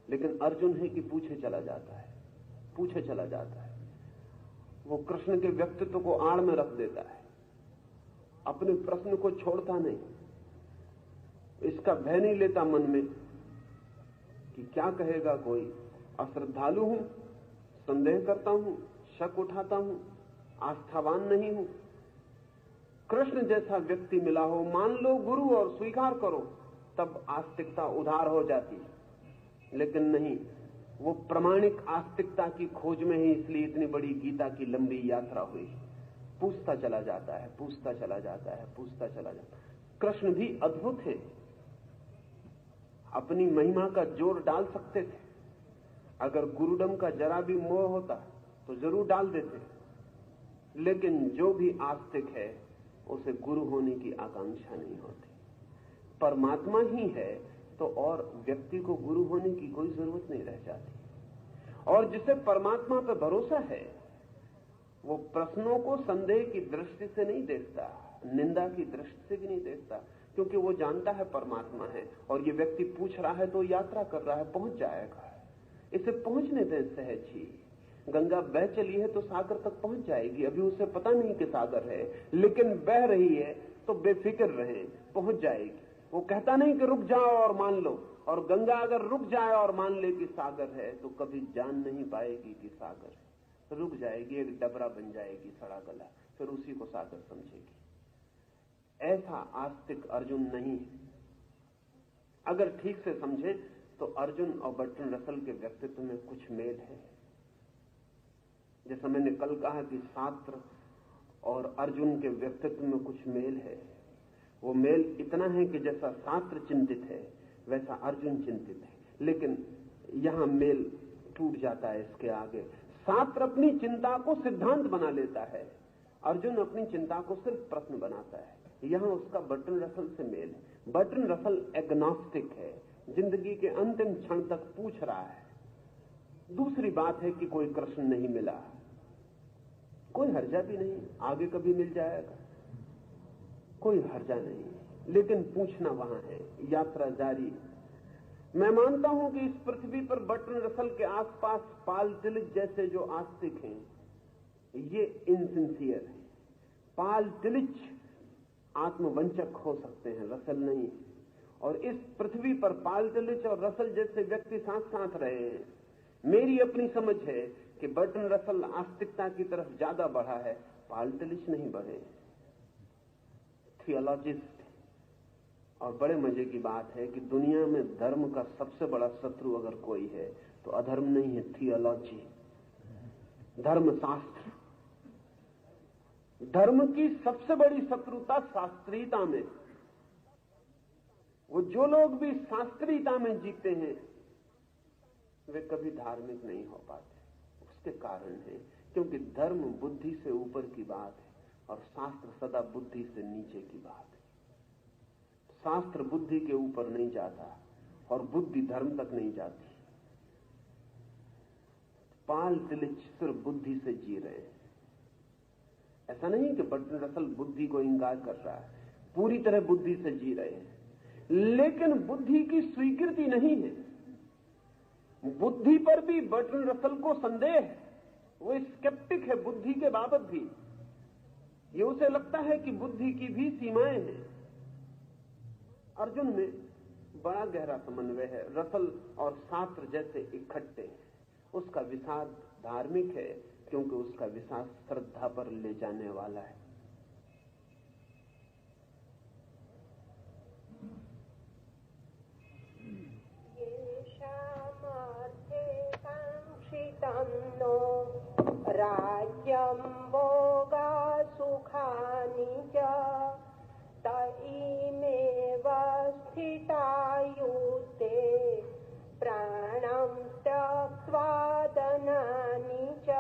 लेकिन अर्जुन है कि पूछे चला जाता है। वो कृष्ण के व्यक्तित्व को आड़ में रख देता है, अपने प्रश्न को छोड़ता नहीं, इसका भय नहीं लेता मन में कि क्या कहेगा कोई। अश्रद्धालु हूं, संदेह करता हूं, शक उठाता हूं, आस्थावान नहीं हूं, कृष्ण जैसा व्यक्ति मिला हो, मान लो गुरु और स्वीकार करो, तब आस्तिकता उधार हो जाती है। लेकिन नहीं, वो प्रमाणिक आस्तिकता की खोज में ही इसलिए इतनी बड़ी गीता की लंबी यात्रा हुई। पूछता चला जाता है, पूछता चला जाता है, पूछता चला जाता है। कृष्ण भी अद्भुत है, अपनी महिमा का जोर डाल सकते थे। अगर गुरुडम का जरा भी मोह होता तो जरूर डाल देते, लेकिन जो भी आस्तिक है उसे गुरु होने की आकांक्षा नहीं होती। परमात्मा ही है तो और व्यक्ति को गुरु होने की कोई जरूरत नहीं रह जाती। और जिसे परमात्मा पर भरोसा है वो प्रश्नों को संदेह की दृष्टि से नहीं देखता, निंदा की दृष्टि से भी नहीं देखता, क्योंकि वो जानता है परमात्मा है और ये व्यक्ति पूछ रहा है तो यात्रा कर रहा है, पहुंच जाएगा। इसे पहुंचने दें सहज ही। गंगा बह चली है तो सागर तक पहुंच जाएगी, अभी उसे पता नहीं कि सागर है, लेकिन बह रही है तो बेफिक्र रहे, पहुंच जाएगी। वो कहता नहीं कि रुक जाओ और मान लो, और गंगा अगर रुक जाए और मान ले कि सागर है तो कभी जान नहीं पाएगी कि सागर है, रुक जाएगी, एक डबरा बन जाएगी, सड़ा गला, फिर उसी को सागर समझेगी। ऐसा आस्तिक अर्जुन नहीं है। अगर ठीक से समझे तो अर्जुन और बर्ट्रैंड रसल के व्यक्तित्व में कुछ मेल है। जैसा मैंने कल कहा कि शास्त्र और अर्जुन के व्यक्तित्व में कुछ मेल है। वो मेल इतना है कि जैसा शास्त्र चिंतित है वैसा अर्जुन चिंतित है, लेकिन यहां मेल टूट जाता है इसके आगे। शास्त्र अपनी चिंता को सिद्धांत बना लेता है, अर्जुन अपनी चिंता को सिर्फ प्रश्न बनाता है। यहां उसका बर्ट्रैंड रसल से मेल है। बर्ट्रैंड रसल एग्नोस्टिक है, जिंदगी के अंतिम क्षण तक पूछ रहा है। दूसरी बात है कि कोई कृष्ण नहीं मिला, कोई हर्जा भी नहीं, आगे कभी मिल जाएगा, कोई हर्जा नहीं, लेकिन पूछना वहां है, यात्रा जारी। मैं मानता हूं कि इस पृथ्वी पर बर्ट्रैंड रसल के आसपास पाल तिलिच जैसे जो आस्तिक हैं ये इनसिंसियर हैं। पाल तिलिच आत्मवंचक हो सकते हैं, रसल नहीं। और इस पृथ्वी पर पाल तिलिच और रसल जैसे व्यक्ति साथ साथ रहे हैं। मेरी अपनी समझ है कि बर्ट्रैंड रसल आस्तिकता की तरफ ज्यादा बढ़ा है, पाल तिलिच नहीं बढ़े। थियोलॉजिस्ट, और बड़े मजे की बात है कि दुनिया में धर्म का सबसे बड़ा शत्रु अगर कोई है तो अधर्म नहीं है, थियोलॉजी, धर्मशास्त्र। धर्म की सबसे बड़ी शत्रुता शास्त्रीयता में। वो जो लोग भी शास्त्रीयता में जीते हैं वे कभी धार्मिक नहीं हो पाते। उसके कारण है क्योंकि धर्म बुद्धि से ऊपर की बात है और शास्त्र सदा बुद्धि से नीचे की बात है। शास्त्र बुद्धि के ऊपर नहीं जाता और बुद्धि धर्म तक नहीं जाती। पाल तिलिच सिर्फ बुद्धि से जी रहे हैं। ऐसा नहीं कि बर्ट्रैंड रसल बुद्धि को इंकार कर रहा है, पूरी तरह बुद्धि से जी रहे हैं, लेकिन बुद्धि की स्वीकृति नहीं है। बुद्धि पर भी बर्ट्रैंड रसल को संदेह है, वो स्केप्टिक है बुद्धि के बाबत भी। ये उसे लगता है कि बुद्धि की भी सीमाएं हैं। अर्जुन में बड़ा गहरा समन्वय है, रसल और शास्त्र जैसे इकट्ठे हैं। उसका विषाद धार्मिक है क्योंकि उसका विश्वास श्रद्धा पर ले जाने वाला है। नो राज्यं भोगा सुखानि च तइमेव स्थिता युते प्राणं त्यक्त्वा धनानि च।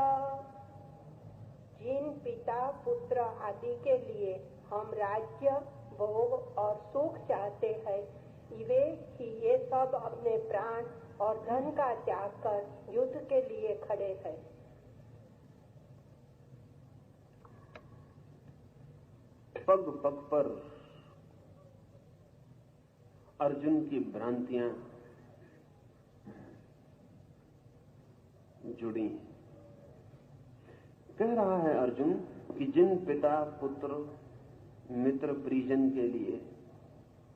जिन पिता पुत्र आदि के लिए हम राज्य भोग और सुख चाहते हैं, ये सब अपने प्राण और धन का त्याग कर युद्ध के लिए खड़े हैं। पग पग पर अर्जुन की भ्रांतियां जुड़ी। कह रहा है अर्जुन कि जिन पिता पुत्र मित्र परिजन के लिए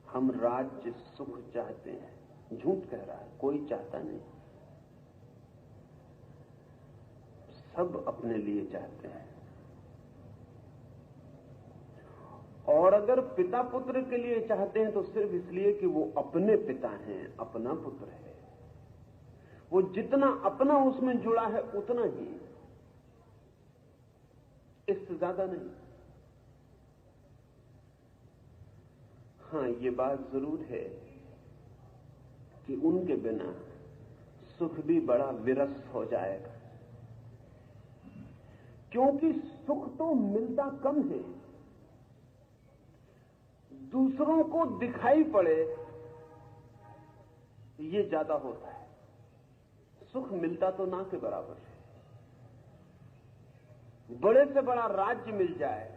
हम राज्य सुख चाहते हैं, झूठ कह रहा है, कोई चाहता नहीं, सब अपने लिए चाहते हैं। और अगर पिता पुत्र के लिए चाहते हैं तो सिर्फ इसलिए कि वो अपने पिता हैं, अपना पुत्र है। वो जितना अपना उसमें जुड़ा है उतना ही, इससे ज्यादा नहीं। हाँ, ये बात जरूर है कि उनके बिना सुख भी बड़ा विरस हो जाएगा, क्योंकि सुख तो मिलता कम है। दूसरों को दिखाई पड़े ये ज्यादा होता है, सुख मिलता तो ना के बराबर है। बड़े से बड़ा राज्य मिल जाए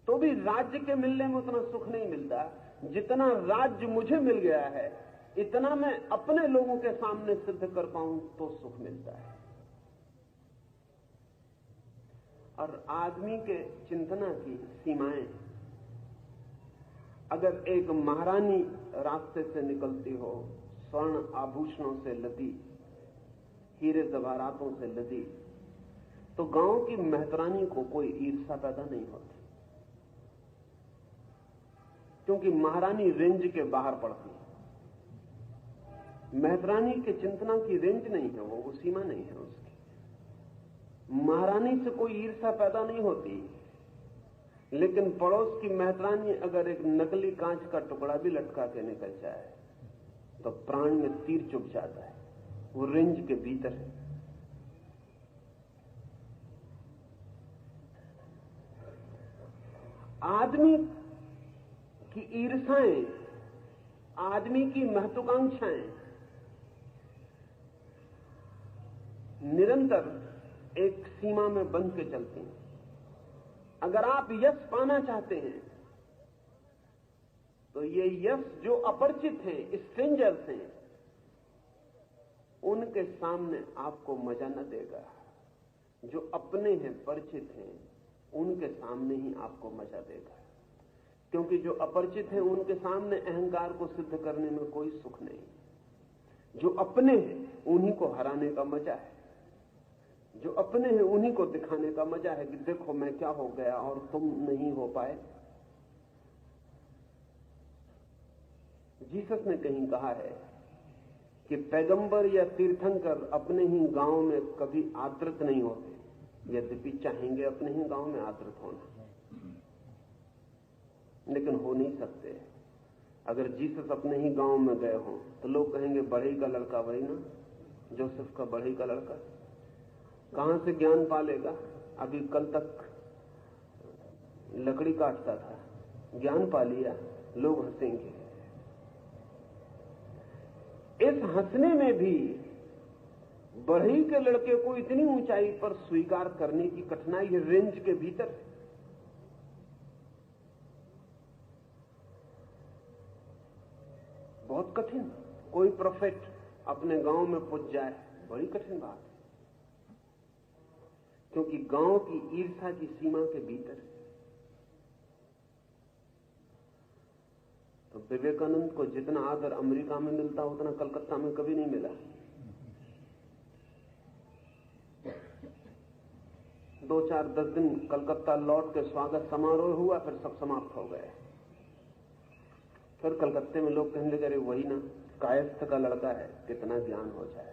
तो भी राज्य के मिलने में उतना सुख नहीं मिलता जितना राज्य मुझे मिल गया है, इतना मैं अपने लोगों के सामने सिद्ध कर पाऊं तो सुख मिलता है। और आदमी के चिंतना की सीमाएं, अगर एक महारानी रास्ते से निकलती हो, स्वर्ण आभूषणों से लदी, हीरे जवाहरातों से लदी, तो गांव की मेहतरानी को कोई ईर्ष्या पैदा नहीं होती, क्योंकि महारानी रेंज के बाहर पड़ती है। मेहतरानी के चिंतना की रेंज नहीं है, वो सीमा नहीं है उसकी। महारानी से कोई ईर्ष्या पैदा नहीं होती, लेकिन पड़ोस की मेहतरानी अगर एक नकली कांच का टुकड़ा भी लटका के निकल जाए तो प्राण में तीर चुभ जाता है, वो रेंज के भीतर है। आदमी की ईर्ष्याएं, आदमी की महत्वाकांक्षाएं निरंतर एक सीमा में बंध के चलती हैं। अगर आप यश पाना चाहते हैं तो ये यश जो अपरिचित हैं, स्ट्रेंजर्स हैं, उनके सामने आपको मजा न देगा। जो अपने हैं, परिचित हैं, उनके सामने ही आपको मजा देगा। क्योंकि जो अपरिचित हैं उनके सामने अहंकार को सिद्ध करने में कोई सुख नहीं। जो अपने हैं उन्हीं को हराने का मजा है, जो अपने हैं उन्हीं को दिखाने का मजा है कि देखो मैं क्या हो गया और तुम नहीं हो पाए। जीसस ने कहीं कहा है कि पैगंबर या तीर्थंकर अपने ही गांव में कभी आदृत नहीं होते, यद्यपि चाहेंगे अपने ही गांव में आदृत होना, लेकिन हो नहीं सकते। अगर जीसस अपने ही गांव में गए हों तो लोग कहेंगे बढ़ई का लड़का, वही ना जोसेफ का बढ़ई का लड़का, कहां से ज्ञान पालेगा? अभी कल तक लकड़ी काटता था, ज्ञान पा लिया, लोग हंसेंगे। इस हंसने में भी बढ़ई के लड़के को इतनी ऊंचाई पर स्वीकार करने की कठिनाई है, रेंज के भीतर। बहुत कठिन। कोई प्रोफेट अपने गांव में पहुंच जाए, बड़ी कठिन बात है, क्योंकि गांव की ईर्ष्या की सीमा के भीतर। तो विवेकानंद को जितना आदर अमेरिका में मिलता उतना कलकत्ता में कभी नहीं मिला। 2-4-10 दिन कलकत्ता लौट के स्वागत समारोह हुआ, फिर सब समाप्त हो गए। फिर कलकत्ते में लोग कहने लगे, वही ना कायस्थ का लड़का है, कितना ज्ञान हो जाए।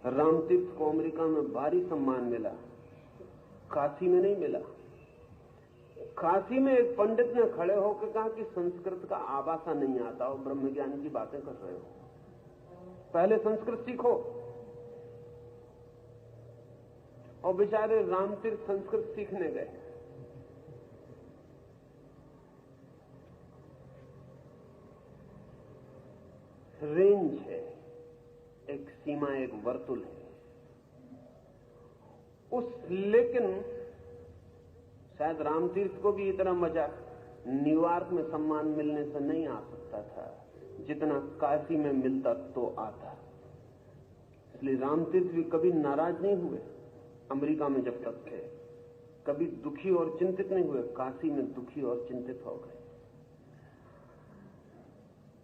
रामतीर्थ को अमेरिका में भारी सम्मान मिला, काशी में नहीं मिला। काशी में एक पंडित ने खड़े होकर कहा कि संस्कृत का आभासा नहीं आता और ब्रह्म ज्ञान की बातें कर रहे हो, पहले संस्कृत सीखो। और बेचारे रामतीर्थ संस्कृत सीखने गए। रेंज है, एक सीमा, एक वर्तुल है उस। लेकिन शायद रामतीर्थ को भी इतना मजा न्यूयॉर्क में सम्मान मिलने से नहीं आ सकता था जितना काशी में मिलता तो आता। इसलिए रामतीर्थ भी कभी नाराज नहीं हुए अमेरिका में जब तक थे, कभी दुखी और चिंतित नहीं हुए। काशी में दुखी और चिंतित हो गए।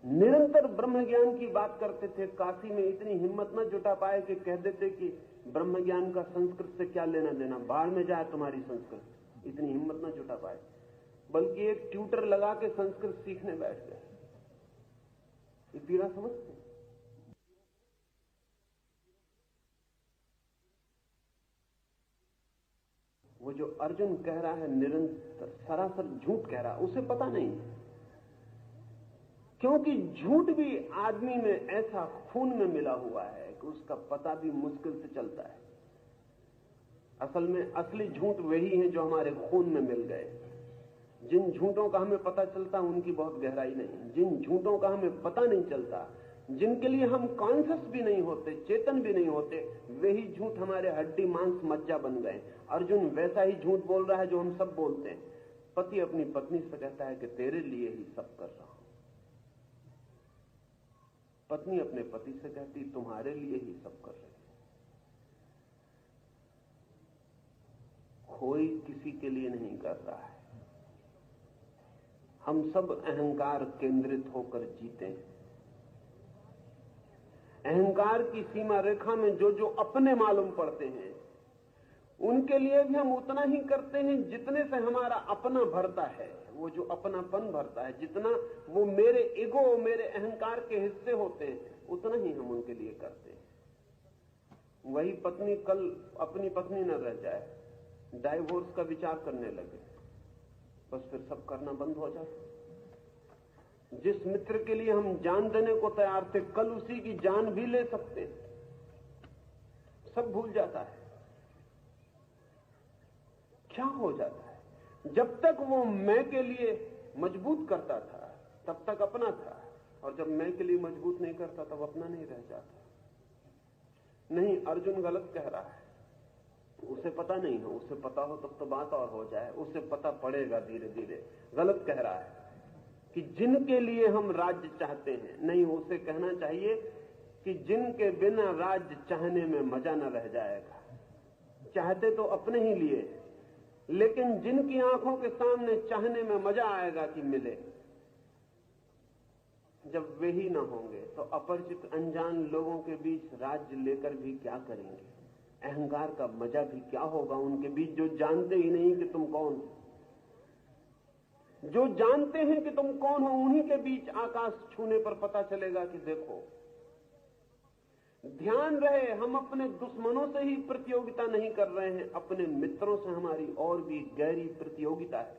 निरंतर ब्रह्म ज्ञान की बात करते थे। काशी में इतनी हिम्मत न जुटा पाए कि कह देते कि ब्रह्म ज्ञान का संस्कृत से क्या लेना देना, बाढ़ में जाए तुम्हारी संस्कृत, इतनी हिम्मत ना जुटा पाए। बल्कि एक ट्यूटर लगा के संस्कृत सीखने बैठ गए। ये पीड़ा समझते हैं? वो जो अर्जुन कह रहा है निरंतर सरासर झूठ कह रहा है, उसे पता नहीं, क्योंकि झूठ भी आदमी में ऐसा खून में मिला हुआ है कि उसका पता भी मुश्किल से चलता है। असल में असली झूठ वही है जो हमारे खून में मिल गए। जिन झूठों का हमें पता चलता उनकी बहुत गहराई नहीं, जिन झूठों का हमें पता नहीं चलता, जिनके लिए हम कॉन्शियस भी नहीं होते, चेतन भी नहीं होते, वही झूठ हमारे हड्डी मांस मज्जा बन गए। अर्जुन वैसा ही झूठ बोल रहा है जो हम सब बोलते हैं। पति अपनी पत्नी से कहता है कि तेरे लिए ही सब कर रहा हूं, पत्नी अपने पति से कहती तुम्हारे लिए ही सब कर रही। कोई किसी के लिए नहीं कर रहा है। हम सब अहंकार केंद्रित होकर जीते हैं। अहंकार की सीमा रेखा में जो जो अपने मालूम पड़ते हैं उनके लिए भी हम उतना ही करते हैं जितने से हमारा अपना भरता है। वो जो अपनापन भरता है, जितना वो मेरे ईगो, मेरे अहंकार के हिस्से होते हैं, उतना ही हम उनके लिए करते हैं। वही पत्नी कल अपनी पत्नी न रह जाए, डाइवोर्स का विचार करने लगे, बस फिर सब करना बंद हो जाता। जिस मित्र के लिए हम जान देने को तैयार थे, कल उसी की जान भी ले सकते, सब भूल जाता है। क्या हो जाता है? जब तक वो मैं के लिए मजबूत करता था तब तक अपना था, और जब मैं के लिए मजबूत नहीं करता तब अपना नहीं रह जाता। नहीं, अर्जुन गलत कह रहा है। उसे पता नहीं हो, उसे पता हो तब तो बात और हो जाए, उसे पता पड़ेगा धीरे धीरे। गलत कह रहा है कि जिनके लिए हम राज्य चाहते हैं, नहीं, उसे कहना चाहिए कि जिनके बिना राज्य चाहने में मजा न रह जाएगा। चाहते तो अपने ही लिए, लेकिन जिनकी आंखों के सामने चाहने में मजा आएगा कि मिले, जब वे ही ना होंगे तो अपरिचित अनजान लोगों के बीच राज्य लेकर भी क्या करेंगे? अहंकार का मजा भी क्या होगा उनके बीच, जो जानते ही नहीं कि तुम कौन हो। जो जानते हैं कि तुम कौन हो, उन्हीं के बीच आकाश छूने पर पता चलेगा कि देखो। ध्यान रहे, हम अपने दुश्मनों से ही प्रतियोगिता नहीं कर रहे हैं, अपने मित्रों से हमारी और भी गहरी प्रतियोगिता है।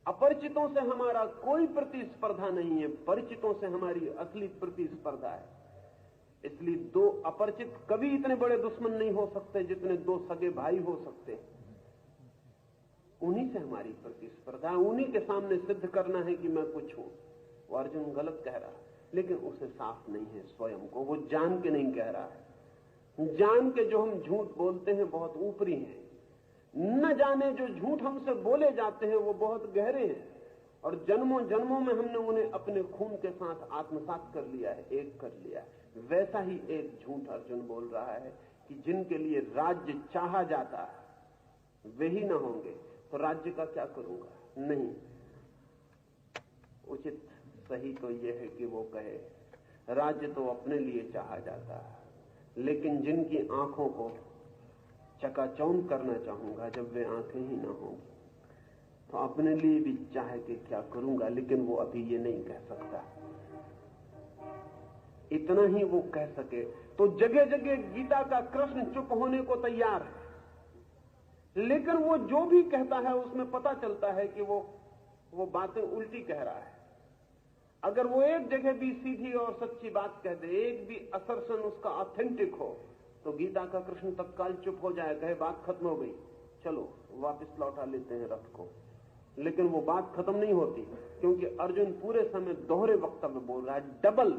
अपरिचितों से हमारा कोई प्रतिस्पर्धा नहीं है, परिचितों से हमारी असली प्रतिस्पर्धा है। इसलिए दो अपरिचित कभी इतने बड़े दुश्मन नहीं हो सकते जितने दो सगे भाई हो सकते। उन्हीं से हमारी प्रतिस्पर्धा, उन्हीं के सामने सिद्ध करना है कि मैं कुछ हूं। वो अर्जुन गलत कह रहा है, लेकिन उसे साफ नहीं है स्वयं को, वो जान के नहीं कह रहा है। जान के जो हम झूठ बोलते हैं बहुत ऊपरी हैं, न जाने जो झूठ हमसे बोले जाते हैं वो बहुत गहरे हैं, और जन्मों जन्मों में हमने उन्हें अपने खून के साथ आत्मसात कर लिया है, एक कर लिया है। वैसा ही एक झूठ अर्जुन बोल रहा है कि जिनके लिए राज्य चाहा जाता है वे ही ना होंगे तो राज्य का क्या करूंगा? नहीं, उचित सही तो यह है कि वो कहे राज्य तो अपने लिए चाहा जाता है, लेकिन जिनकी आंखों को चकाचौंध करना चाहूंगा जब वे आंखें ही ना होंगी तो अपने लिए भी चाहे कि क्या करूंगा, लेकिन वो अभी ये नहीं कह सकता। इतना ही वो कह सके तो जगह जगह गीता का कृष्ण चुप होने को तैयार है, लेकिन वो जो भी कहता है उसमें पता चलता है कि वो बातें उल्टी कह रहा है। अगर वो एक जगह भी सीधी और सच्ची बात कह दे, एक भी असर्शन उसका ऑथेंटिक हो, तो गीता का कृष्ण तत्काल चुप हो जाए, कहे बात खत्म हो गई, चलो वापस लौटा लेते हैं रथ को। लेकिन वो बात खत्म नहीं होती, क्योंकि अर्जुन पूरे समय दोहरे वक्तव्य बोल रहा है, डबल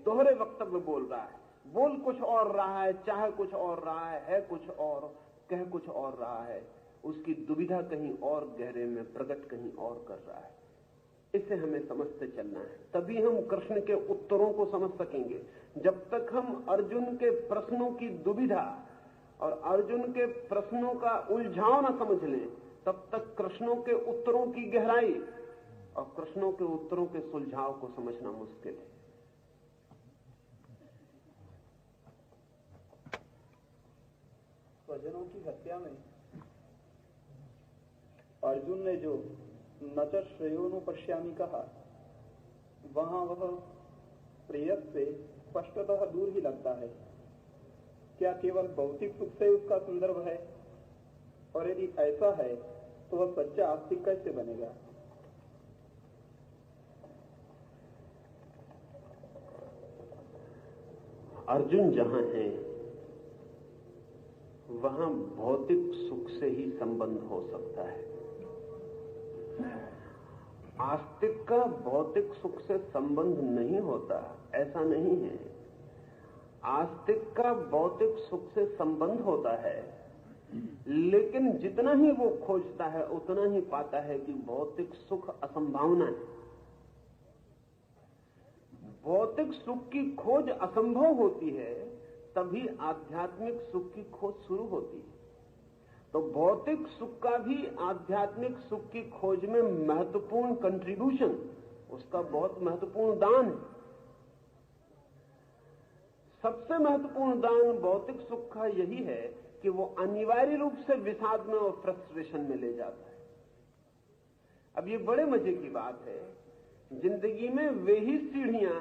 दोहरे वक्तव्य बोल रहा है। बोल कुछ और रहा है, चाहे कुछ और रहा है कुछ और, कह कुछ और रहा है, उसकी दुविधा कहीं और गहरे में प्रकट कहीं और कर रहा है। इसे हमें समझते चलना है, तभी हम कृष्ण के उत्तरों को समझ सकेंगे। जब तक हम अर्जुन के प्रश्नों की दुविधा और अर्जुन के प्रश्नों का उलझाव न समझ लें, तब तक कृष्णों के उत्तरों की गहराई और कृष्णों के उत्तरों के सुलझाव को समझना मुश्किल है। स्वजनों की हत्या में अर्जुन ने जो न च श्रेयोनु पश्यामि कहा, वहां वह प्रेयस से स्पष्टतः दूर ही लगता है। क्या केवल भौतिक सुख से उसका संदर्भ है? और यदि ऐसा है तो वह सच्चा आस्तिक कैसे बनेगा? अर्जुन जहां है वहां भौतिक सुख से ही संबंध हो सकता है। आस्तिक का भौतिक सुख से संबंध नहीं होता, ऐसा नहीं है। आस्तिक का भौतिक सुख से संबंध होता है, लेकिन जितना ही वो खोजता है उतना ही पाता है कि भौतिक सुख असंभावना है। भौतिक सुख की खोज असंभव होती है, तभी आध्यात्मिक सुख की खोज शुरू होती है। तो भौतिक सुख का भी आध्यात्मिक सुख की खोज में महत्वपूर्ण कंट्रीब्यूशन, उसका बहुत महत्वपूर्ण दान है। सबसे महत्वपूर्ण दान भौतिक सुख का यही है कि वो अनिवार्य रूप से विषाद में और फ्रस्ट्रेशन में ले जाता है। अब ये बड़े मजे की बात है, जिंदगी में वे ही सीढ़ियां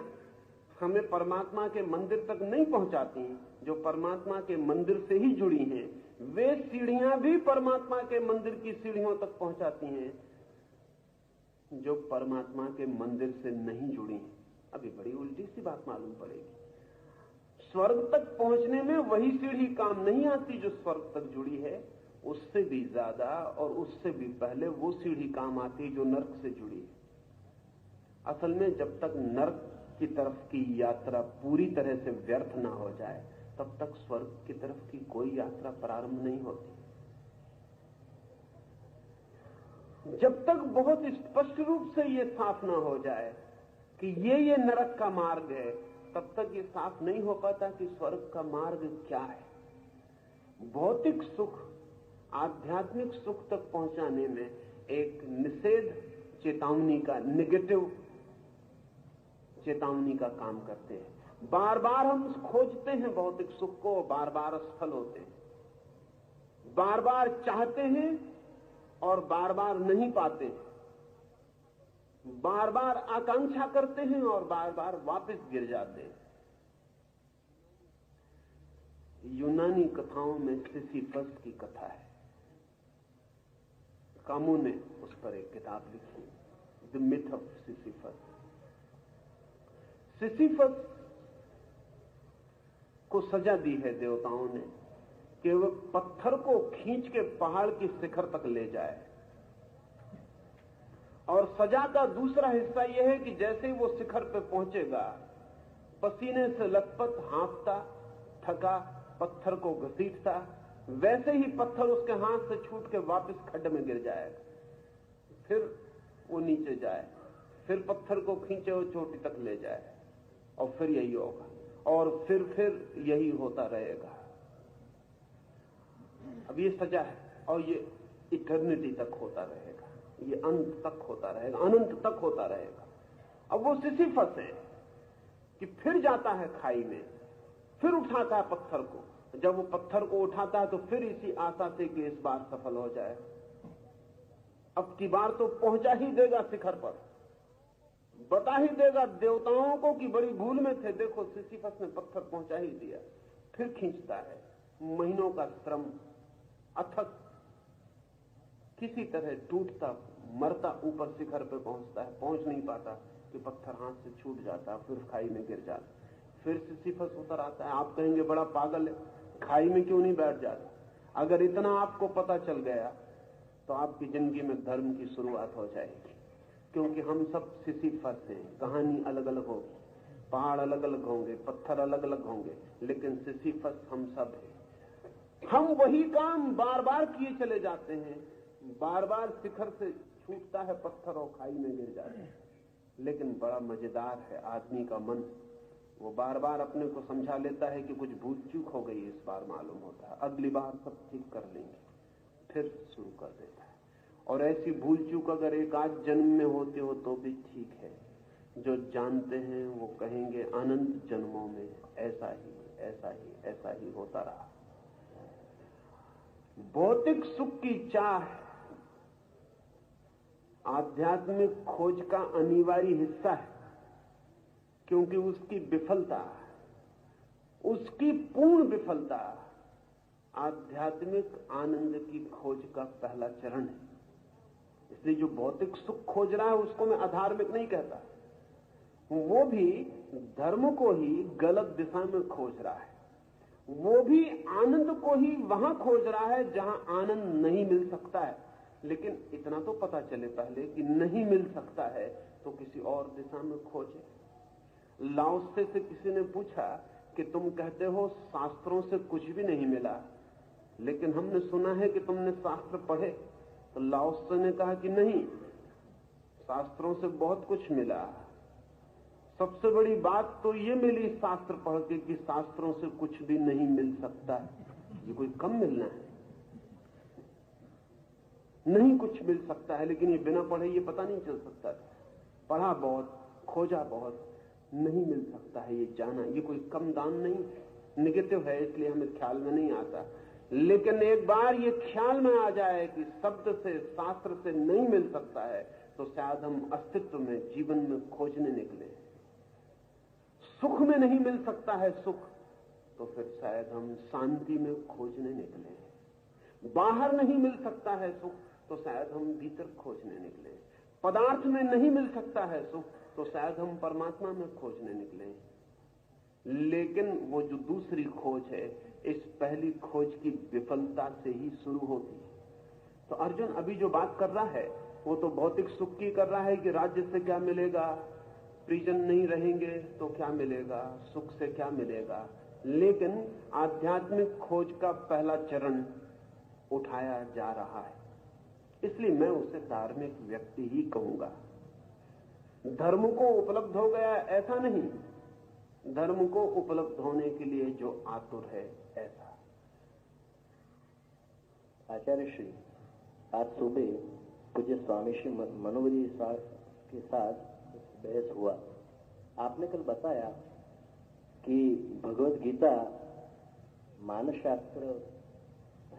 हमें परमात्मा के मंदिर तक नहीं पहुंचाती, जो परमात्मा के मंदिर से ही जुड़ी हैं। वे सीढ़ियां भी परमात्मा के मंदिर की सीढ़ियों तक पहुंचाती हैं जो परमात्मा के मंदिर से नहीं जुड़ी हैं। अभी बड़ी उल्टी सी बात मालूम पड़ेगी। स्वर्ग तक पहुंचने में वही सीढ़ी काम नहीं आती जो स्वर्ग तक जुड़ी है, उससे भी ज्यादा और उससे भी पहले वो सीढ़ी काम आती जो नर्क से जुड़ी है। असल में जब तक नर्क की तरफ की यात्रा पूरी तरह से व्यर्थ ना हो जाए, तब तक स्वर्ग की तरफ की कोई यात्रा प्रारंभ नहीं होती। जब तक बहुत स्पष्ट रूप से ये साफ ना हो जाए कि ये नरक का मार्ग है, तब तक ये साफ नहीं हो पाता कि स्वर्ग का मार्ग क्या है। भौतिक सुख आध्यात्मिक सुख तक पहुंचाने में एक निषेध चेतावनी का, नेगेटिव चेतावनी का काम करते हैं। बार बार हम खोजते हैं भौतिक सुख को, बार बार असफल होते हैं। बार बार चाहते हैं और बार बार नहीं पाते हैं। बार बार आकांक्षा करते हैं और बार बार वापस गिर जाते हैं। यूनानी कथाओं में सिसिफस की कथा है। कामू ने उस पर एक किताब लिखी, the myth of Sisyphus. Sisyphus को सजा दी है देवताओं ने कि वह पत्थर को खींच के पहाड़ की शिखर तक ले जाए। और सजा का दूसरा हिस्सा यह है कि जैसे ही वो शिखर पे पहुंचेगा, पसीने से लथपथ, हांफता, थका, पत्थर को घसीटता, वैसे ही पत्थर उसके हाथ से छूट के वापस खड्ड में गिर जाएगा। फिर वो नीचे जाए, फिर पत्थर को खींचे और चोटी तक ले जाए, और फिर यही होगा, और फिर यही होता रहेगा। अब ये सजा है और ये इटर्निटी तक होता रहेगा, ये अंत तक होता रहेगा, अनंत तक होता रहेगा। अब वो सिसिफस है कि फिर जाता है खाई में, फिर उठाता है पत्थर को। जब वो पत्थर को उठाता है तो फिर इसी आशा से कि इस बार सफल हो जाए, अब की बार तो पहुंचा ही देगा शिखर पर, बता ही देगा देवताओं को कि बड़ी भूल में थे, देखो सिसिफस ने पत्थर पहुंचा ही दिया। फिर खींचता है, महीनों का श्रम अथक, किसी तरह टूटता मरता ऊपर शिखर पे पहुंचता है, पहुंच नहीं पाता कि पत्थर हाथ से छूट जाता, फिर खाई में गिर जाता। फिर सिसिफस उतर आता है। आप कहेंगे बड़ा पागल है, खाई में क्यों नहीं बैठ जाता? अगर इतना आपको पता चल गया तो आपकी जिंदगी में धर्म की शुरुआत हो जाएगी, क्योंकि हम सब सिसिफस हैं। कहानी अलग अलग होगी, पहाड़ अलग अलग होंगे, पत्थर अलग अलग होंगे, लेकिन सिसिफस हम सब हैं। हम वही काम बार बार किए चले जाते हैं, बार बार शिखर से छूटता है पत्थर और खाई में गिर जाते हैं। लेकिन बड़ा मजेदार है आदमी का मन, वो बार बार अपने को समझा लेता है कि कुछ भूल चूक हो गई, इस बार मालूम होता है, अगली बार सब ठीक कर लेंगे, फिर शुरू कर देता है। और ऐसी भूल चूक अगर एक आध जन्म में होते हो तो भी ठीक है। जो जानते हैं वो कहेंगे अनंत जन्मों में ऐसा ही होता रहा। भौतिक सुख की चाह आध्यात्मिक खोज का अनिवार्य हिस्सा है, क्योंकि उसकी विफलता, उसकी पूर्ण विफलता आध्यात्मिक आनंद की खोज का पहला चरण है। इसलिए जो भौतिक सुख खोज रहा है उसको मैं अधार्मिक नहीं कहता, वो भी धर्म को ही गलत दिशा में खोज रहा है, वो भी आनंद को ही वहां खोज रहा है जहां आनंद नहीं मिल सकता है। लेकिन इतना तो पता चले पहले कि नहीं मिल सकता है तो किसी और दिशा में खोजे। लाओत्से से किसी ने पूछा कि तुम कहते हो शास्त्रों से कुछ भी नहीं मिला, लेकिन हमने सुना है कि तुमने शास्त्र पढ़े। तो लाओत्से ने कहा कि नहीं, शास्त्रों से बहुत कुछ मिला। सबसे बड़ी बात तो ये मिली शास्त्र पढ़ के कि शास्त्रों से कुछ भी नहीं मिल सकता। ये कोई कम मिलना है? नहीं कुछ मिल सकता है, लेकिन ये बिना पढ़े ये पता नहीं चल सकता। पढ़ा बहुत, खोजा बहुत, नहीं मिल सकता है ये जाना। ये कोई कम दान नहीं, निगेटिव है, इसलिए हमें ख्याल में नहीं आता। लेकिन एक बार ये ख्याल में आ जाए कि शब्द से, शास्त्र से नहीं मिल सकता है, तो शायद हम अस्तित्व में, जीवन में खोजने निकले। सुख में नहीं मिल सकता है सुख, तो फिर शायद हम शांति में खोजने निकले। बाहर नहीं मिल सकता है सुख, तो शायद हम भीतर खोजने निकले। पदार्थ में नहीं मिल सकता है सुख, तो शायद हम परमात्मा में खोजने निकले। लेकिन वो जो दूसरी खोज है, इस पहली खोज की विफलता से ही शुरू होती है। तो अर्जुन अभी जो बात कर रहा है वो तो भौतिक सुख की कर रहा है कि राज्य से क्या मिलेगा, परिजन नहीं रहेंगे तो क्या मिलेगा, सुख से क्या मिलेगा। लेकिन आध्यात्मिक खोज का पहला चरण उठाया जा रहा है, इसलिए मैं उसे धार्मिक व्यक्ति ही कहूंगा। धर्म को उपलब्ध हो गया ऐसा नहीं, धर्म को उपलब्ध होने के लिए जो आतुर है ऐसा। आचार्य श्री, आज सुबह पूज्य स्वामी श्री मनोहरी के साथ बहस हुआ। आपने कल बताया कि भगवत गीता मानस शास्त्र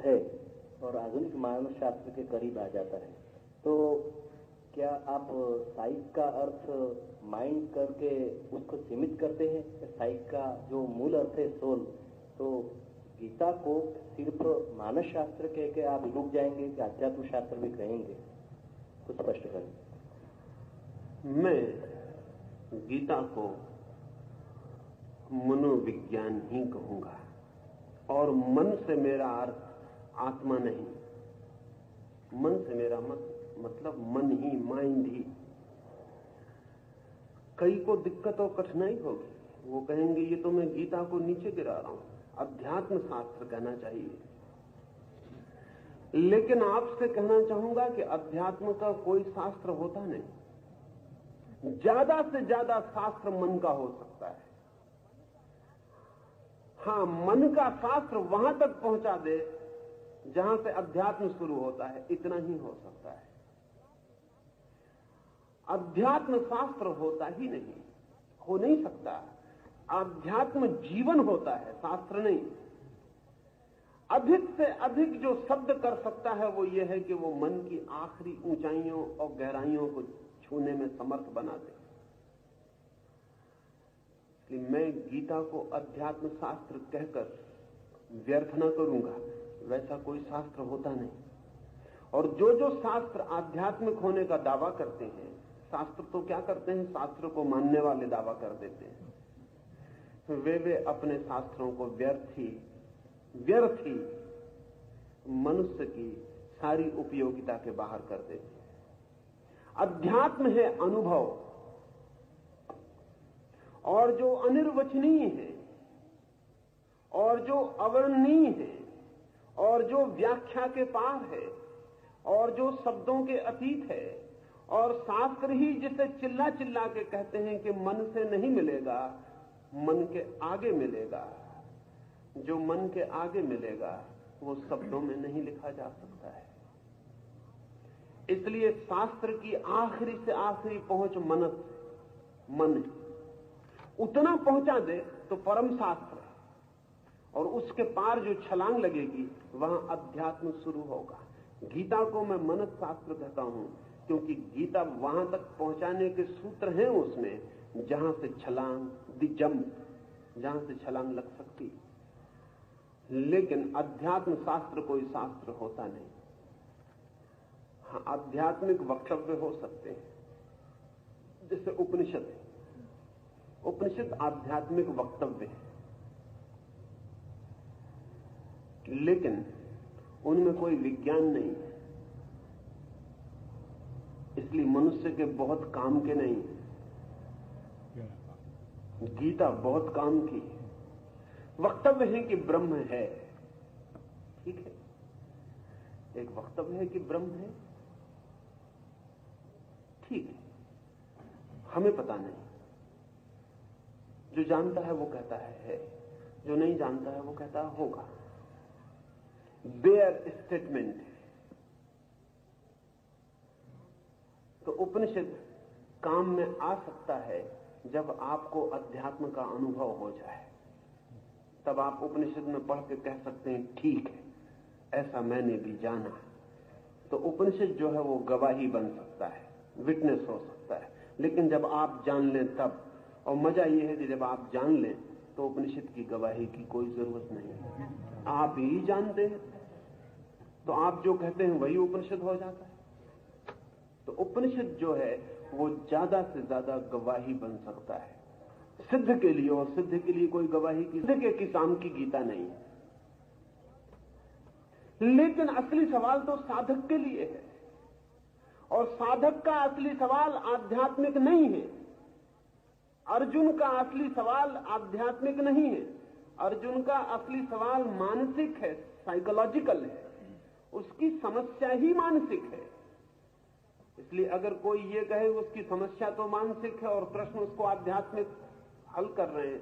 है और आधुनिक मानस शास्त्र के करीब आ जाता है। तो क्या आप साइक का अर्थ माइंड करके उसको सीमित करते हैं? साइक का जो मूल अर्थ है सोल, तो गीता को सिर्फ मानस शास्त्र कह के आप रुक जाएंगे कि अध्यात्म शास्त्र भी कहेंगे? कुछ स्पष्ट करें। मैं गीता को मनोविज्ञान ही कहूंगा, और मन से मेरा अर्थ आत्मा नहीं। मन से मेरा मतलब मन ही, माइंड ही। कई को दिक्कत और कठिनाई होगी, वो कहेंगे ये तो मैं गीता को नीचे गिरा रहा हूं, अध्यात्म शास्त्र कहना चाहिए। लेकिन आपसे कहना चाहूंगा कि अध्यात्म का कोई शास्त्र होता नहीं। ज्यादा से ज्यादा शास्त्र मन का हो सकता है। हां, मन का शास्त्र वहां तक पहुंचा दे जहां से अध्यात्म शुरू होता है, इतना ही हो सकता है। अध्यात्म शास्त्र होता ही नहीं, हो नहीं सकता। अध्यात्म जीवन होता है, शास्त्र नहीं। अधिक से अधिक जो शब्द कर सकता है वो ये है कि वो मन की आखिरी ऊंचाइयों और गहराइयों को छूने में समर्थ बना दे। कि मैं गीता को अध्यात्म शास्त्र कहकर व्यर्थ न करूंगा, वैसा कोई शास्त्र होता नहीं। और जो शास्त्र आध्यात्मिक होने का दावा करते हैं, शास्त्र तो क्या करते हैं, शास्त्र को मानने वाले दावा कर देते हैं। वे अपने शास्त्रों को व्यर्थ ही मनुष्य की सारी उपयोगिता के बाहर कर देते हैं। अध्यात्म है अनुभव, और जो अनिर्वचनीय है, और जो अवर्णनीय है, और जो व्याख्या के पार है, और जो शब्दों के अतीत है, और शास्त्र ही जिसे चिल्ला चिल्ला के कहते हैं कि मन से नहीं मिलेगा, मन के आगे मिलेगा। जो मन के आगे मिलेगा वो शब्दों में नहीं लिखा जा सकता है। इसलिए शास्त्र की आखिरी से आखिरी पहुंच मन है। उतना पहुंचा दे तो परम शास्त्र है, और उसके पार जो छलांग लगेगी वहां अध्यात्म शुरू होगा। गीता को मैं मनस शास्त्र कहता हूं क्योंकि गीता वहां तक पहुंचाने के सूत्र हैं उसमें जहां से छलांग दी जंप, जहां से छलांग लग सकती। लेकिन अध्यात्म शास्त्र कोई शास्त्र होता नहीं। हाँ, आध्यात्मिक वक्तव्य हो सकते हैं, जैसे उपनिषद है। उपनिषद आध्यात्मिक वक्तव्य है, लेकिन उनमें कोई विज्ञान नहीं है, इसलिए मनुष्य के बहुत काम के नहीं। गीता बहुत काम की वक्तव्य है कि ब्रह्म है, ठीक है, एक वक्तव्य है कि ब्रह्म है, ठीक है, हमें पता नहीं। जो जानता है वो कहता है, जो नहीं जानता है वो कहता है होगा। बेयर स्टेटमेंट है। तो उपनिषद काम में आ सकता है जब आपको अध्यात्म का अनुभव हो जाए, तब आप उपनिषद में पढ़ के कह सकते हैं ठीक है, ऐसा मैंने भी जाना है। तो उपनिषद जो है वो गवाही बन सकता है, विटनेस हो सकता है। लेकिन जब आप जान लें तब, और मजा यह है कि जब आप जान लें तो उपनिषद की गवाही की कोई जरूरत नहीं है। आप ही जानते हैं तो आप जो कहते हैं वही उपनिषद हो जाता है। तो उपनिषद जो है वो ज्यादा से ज्यादा गवाही बन सकता है सिद्ध के लिए, और सिद्ध के लिए कोई गवाही की सिद्ध के किसान की गीता नहीं है। लेकिन असली सवाल तो साधक के लिए है, और साधक का असली सवाल आध्यात्मिक नहीं है। अर्जुन का असली सवाल आध्यात्मिक नहीं है, अर्जुन का असली सवाल मानसिक है, साइकोलॉजिकल है, उसकी समस्या ही मानसिक है। इसलिए अगर कोई ये कहे उसकी समस्या तो मानसिक है और कृष्ण उसको आध्यात्मिक हल कर रहे हैं,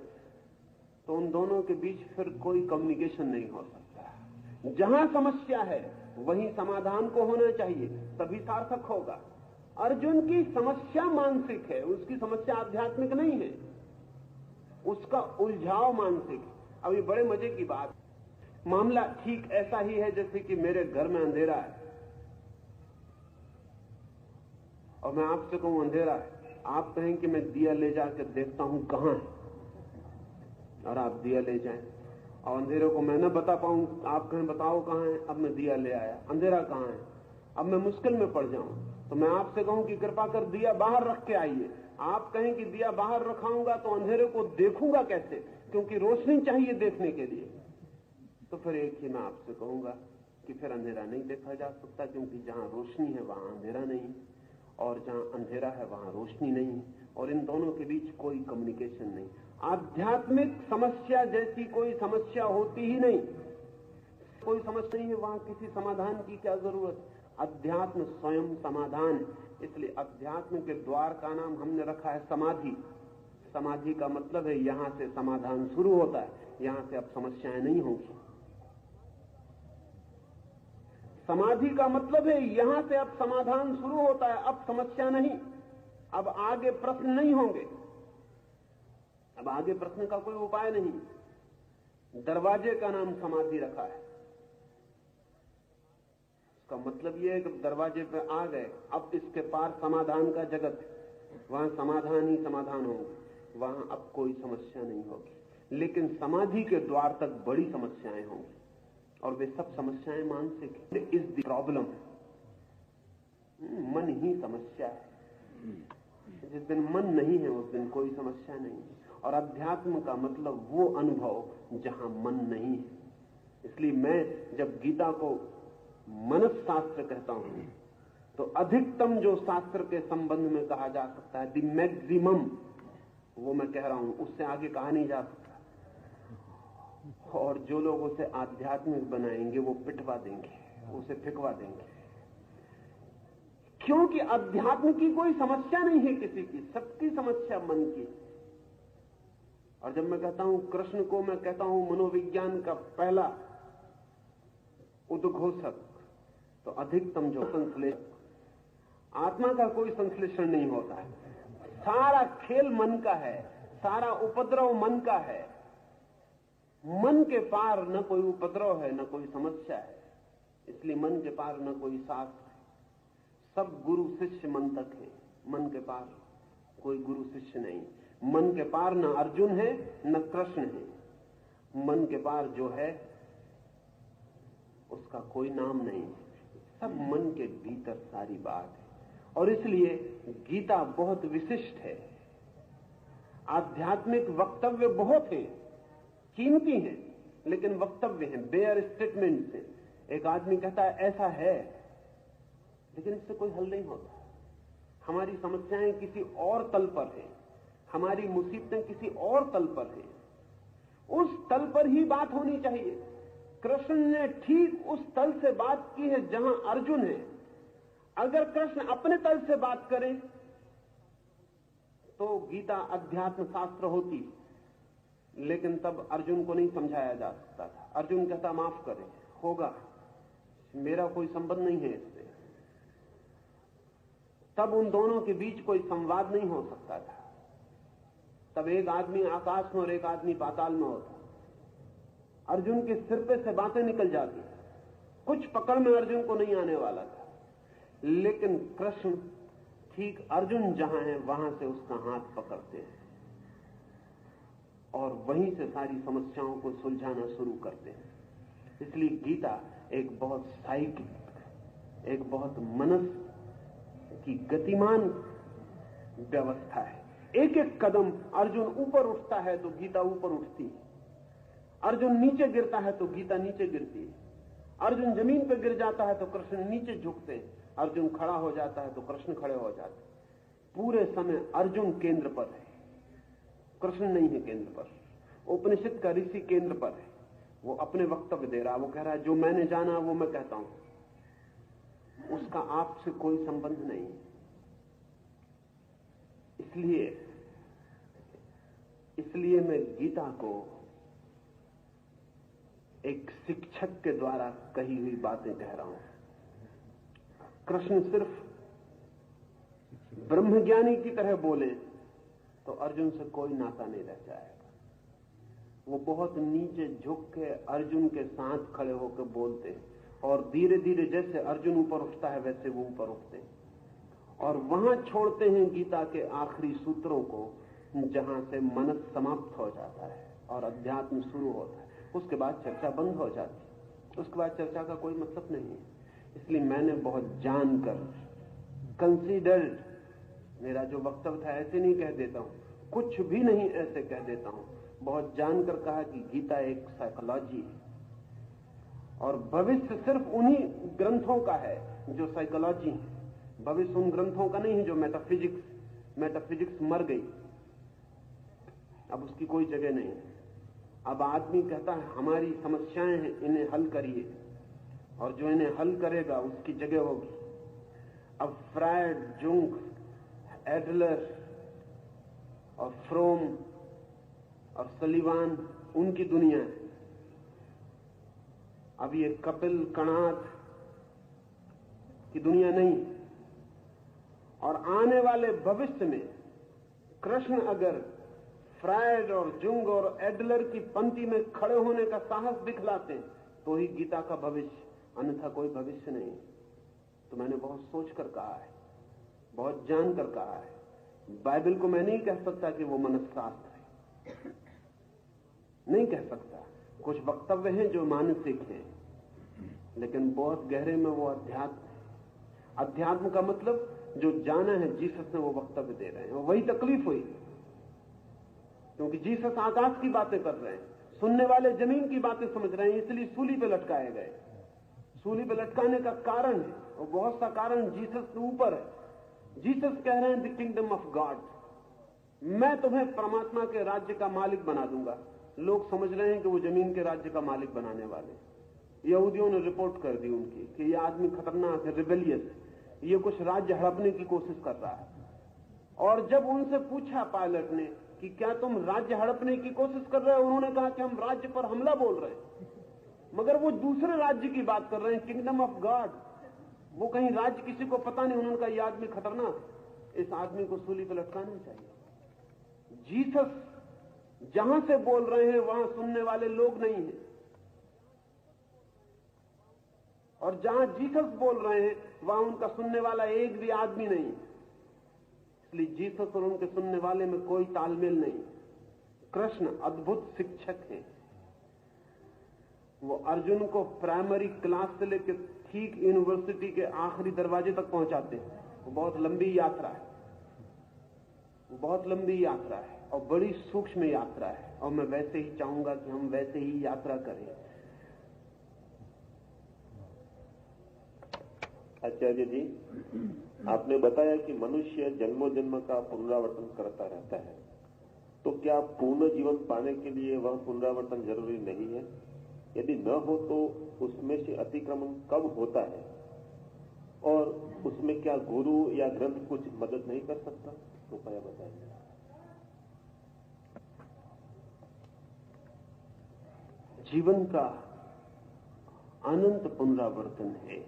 तो उन दोनों के बीच फिर कोई कम्युनिकेशन नहीं हो सकता। जहां समस्या है वहीं समाधान को होना चाहिए, तभी सार्थक होगा। अर्जुन की समस्या मानसिक है, उसकी समस्या आध्यात्मिक नहीं है, उसका उलझाव मानसिक है। अब ये बड़े मजे की बात, मामला ठीक ऐसा ही है जैसे कि मेरे घर में अंधेरा है और मैं आपसे कहूं अंधेरा है, आप कहें कि मैं दिया ले जाकर देखता हूं कहां है, और आप दिया ले जाएं, और अंधेरे को मैं न बता पाऊं, आप कहें बताओ कहां है, अब मैं दिया ले आया, अंधेरा कहां है, अब मैं मुश्किल में पड़ जाऊं, तो मैं आपसे कहूं कि कृपा कर दिया बाहर रख के आइए, आप कहें कि दिया बाहर रखाऊंगा तो अंधेरे को देखूंगा कैसे, क्योंकि रोशनी चाहिए देखने के लिए। तो फिर एक ही मैं आपसे कहूंगा कि फिर अंधेरा नहीं देखा जा सकता, क्योंकि जहां रोशनी है वहां अंधेरा नहीं, और जहां अंधेरा है वहां रोशनी नहीं, और इन दोनों के बीच कोई कम्युनिकेशन नहीं। आध्यात्मिक समस्या जैसी कोई समस्या होती ही नहीं, कोई समस्या नहीं है, वहां किसी समाधान की क्या जरूरत। अध्यात्म स्वयं समाधान है, इसलिए अध्यात्म के द्वार का नाम हमने रखा है समाधि। समाधि का मतलब है यहां से समाधान शुरू होता है, यहां से अब समस्याएं नहीं होंगी। समाधि का मतलब है यहां से अब समाधान शुरू होता है, अब समस्या नहीं, अब आगे प्रश्न नहीं होंगे, अब आगे प्रश्न का कोई उपाय नहीं। दरवाजे का नाम समाधि रखा है, इसका मतलब यह है कि दरवाजे पे आ गए, अब इसके पार समाधान का जगत है, वहां समाधान ही समाधान होंगे, वहां अब कोई समस्या नहीं होगी। लेकिन समाधि के द्वार तक बड़ी समस्याएं होंगी, और वे सब समस्याएं मानसिक है। इज द प्रॉब्लम, मन ही समस्या है। जिस दिन मन नहीं है उस दिन कोई समस्या नहीं है। और अध्यात्म का मतलब वो अनुभव जहां मन नहीं है। इसलिए मैं जब गीता को मनस शास्त्र कहता हूं तो अधिकतम जो शास्त्र के संबंध में कहा जा सकता है, द मैक्सिमम, वो मैं कह रहा हूं, उससे आगे कहा नहीं जा सकता। और जो लोग उसे आध्यात्मिक बनाएंगे वो पिटवा देंगे, उसे फिकवा देंगे, क्योंकि अध्यात्म की कोई समस्या नहीं है किसी की, सबकी समस्या मन की। और जब मैं कहता हूं कृष्ण को, मैं कहता हूं मनोविज्ञान का पहला उद्घोषक, तो अधिकतम जो संश्लेषण, आत्मा का कोई संश्लेषण नहीं होता है, सारा खेल मन का है, सारा उपद्रव मन का है। मन के पार न कोई उपद्रव है, न कोई समस्या है, इसलिए मन के पार न कोई शास्त्र है। सब गुरु शिष्य मन तक है, मन के पार कोई गुरु शिष्य नहीं। मन के पार न अर्जुन है न कृष्ण है। मन के पार जो है उसका कोई नाम नहीं, सब मन के भीतर सारी बात है। और इसलिए गीता बहुत विशिष्ट है। आध्यात्मिक वक्तव्य बहुत हैं, कीमती हैं, लेकिन वक्तव्य हैं, बेयर स्टेटमेंट्स हैं। एक आदमी कहता है ऐसा है, लेकिन इससे कोई हल नहीं होता। हमारी समस्याएं किसी और तल पर हैं, हमारी मुसीबतें किसी और तल पर हैं। उस तल पर ही बात होनी चाहिए। कृष्ण ने ठीक उस तल से बात की है जहां अर्जुन है। अगर कृष्ण अपने तल से बात करें तो गीता अध्यात्म शास्त्र होती, लेकिन तब अर्जुन को नहीं समझाया जा सकता था। अर्जुन कहता माफ करें, होगा, मेरा कोई संबंध नहीं है इससे। तब उन दोनों के बीच कोई संवाद नहीं हो सकता था। तब एक आदमी आकाश में और एक आदमी पाताल में होता। अर्जुन के सिर पे से बातें निकल जाती, कुछ पकड़ में अर्जुन को नहीं आने वाला था। लेकिन कृष्ण ठीक अर्जुन जहां है वहां से उसका हाथ पकड़ते हैं और वहीं से सारी समस्याओं को सुलझाना शुरू करते हैं। इसलिए गीता एक बहुत साइकिक, एक बहुत मनस की गतिमान व्यवस्था है। एक एक कदम अर्जुन ऊपर उठता है तो गीता ऊपर उठती है, अर्जुन नीचे गिरता है तो गीता नीचे गिरती है, अर्जुन जमीन पर गिर जाता है तो कृष्ण नीचे झुकते हैं, अर्जुन खड़ा हो जाता है तो कृष्ण खड़े हो जाते हैं। पूरे समय अर्जुन केंद्र पर है, कृष्ण नहीं है केंद्र पर। उपनिषद का ऋषि केंद्र पर है, वो अपने वक्तव्य दे रहा है, वो कह रहा है जो मैंने जाना वो मैं कहता हूं, उसका आपसे कोई संबंध नहीं। इसलिए मैं गीता को एक शिक्षक के द्वारा कही हुई बातें कह रहा हूं। कृष्ण सिर्फ ब्रह्मज्ञानी की तरह बोले तो अर्जुन से कोई नाता नहीं रह जाएगा। वो बहुत नीचे झुक के अर्जुन के साथ खड़े होकर बोलते हैं और धीरे धीरे जैसे अर्जुन ऊपर उठता है वैसे वो ऊपर उठते हैं और वहां छोड़ते हैं गीता के आखिरी सूत्रों को जहां से मनस समाप्त हो जाता है और अध्यात्म शुरू होता है। उसके बाद चर्चा बंद हो जाती है, उसके बाद चर्चा का कोई मतलब नहीं है। इसलिए मैंने बहुत जानकर कंसीडर्ड, मेरा जो वक्तव्य था ऐसे नहीं कह देता हूं, कुछ भी नहीं ऐसे कह देता हूं, बहुत जानकर कहा कि गीता एक साइकोलॉजी है और भविष्य सिर्फ उन्हीं ग्रंथों का है जो साइकोलॉजी है। भविष्य उन ग्रंथों का नहीं है जो मेटाफिजिक्स मर गई, अब उसकी कोई जगह नहीं है। अब आदमी कहता है हमारी समस्याएं हैं, इन्हें हल करिए, और जो इन्हें हल करेगा उसकी जगह होगी। अब फ्रायड, जुंग, एडलर और फ्रोम और सलीवान उनकी दुनिया है। अब ये कपिल कणाद की दुनिया नहीं। और आने वाले भविष्य में कृष्ण अगर फ्रायड और जुंग और एडलर की पंक्ति में खड़े होने का साहस दिखलाते हैं तो ही गीता का भविष्य, अन्यथा कोई भविष्य नहीं। तो मैंने बहुत सोचकर कहा है, बहुत जानकर कहा है। बाइबल को मैं नहीं कह सकता कि वो मनस्शास्त्र है, नहीं कह सकता। कुछ वक्तव्य हैं जो मानसिक हैं, लेकिन बहुत गहरे में वो अध्यात्म है। अध्यात्म का मतलब जो जाना है जीसस ने वो वक्तव्य दे रहे हैं। वही तकलीफ हुई क्योंकि जीसस आकाश की बातें कर रहे हैं, सुनने वाले जमीन की बातें समझ रहे हैं, इसलिए सूली पे लटकाए गए। सूली पे लटकाने का कारण है, और बहुत सा कारण जीसस के ऊपर है। जीसस कह रहे हैं द किंगडम ऑफ गॉड, मैं तुम्हें परमात्मा के राज्य का मालिक बना दूंगा। लोग समझ रहे हैं कि वो जमीन के राज्य का मालिक बनाने वाले। यहूदियों ने रिपोर्ट कर दी उनकी कि ये आदमी खतरनाक है, रिबेलियस, ये कुछ राज्य हड़पने की कोशिश कर रहा है। और जब उनसे पूछा पायलट ने कि क्या तुम राज्य हड़पने की कोशिश कर रहे हो, उन्होंने कहा कि हम राज्य पर हमला बोल रहे हैं। मगर वो दूसरे राज्य की बात कर रहे हैं, किंगडम ऑफ गॉड। वो कहीं राज्य किसी को पता नहीं। उन्होंने कहा यह आदमी खतरनाक, इस आदमी को सूली पर लटकाना चाहिए। जीसस जहां से बोल रहे हैं वहां सुनने वाले लोग नहीं हैं, और जहां जीसस बोल रहे हैं वहां उनका सुनने वाला एक भी आदमी नहीं। इसलिए जीसस और उनके सुनने वाले में कोई तालमेल नहीं। कृष्ण अद्भुत शिक्षक हैं। वो अर्जुन को प्राइमरी क्लास से लेकर ठीक यूनिवर्सिटी के आखिरी दरवाजे तक पहुंचाते हैं। वो बहुत लंबी यात्रा है, वो बहुत लंबी यात्रा है और बड़ी सूक्ष्म यात्रा है, और मैं वैसे ही चाहूंगा कि हम वैसे ही यात्रा करें। आचार्य जी, आपने बताया कि मनुष्य जन्मों जन्म का पुनरावर्तन करता रहता है, तो क्या पूर्ण जीवन पाने के लिए वह पुनरावर्तन जरूरी नहीं है? यदि न हो तो उसमें से अतिक्रमण कब होता है, और उसमें क्या गुरु या ग्रंथ कुछ मदद नहीं कर सकता? कृपया बताइए। जीवन का अनंत पुनरावर्तन है,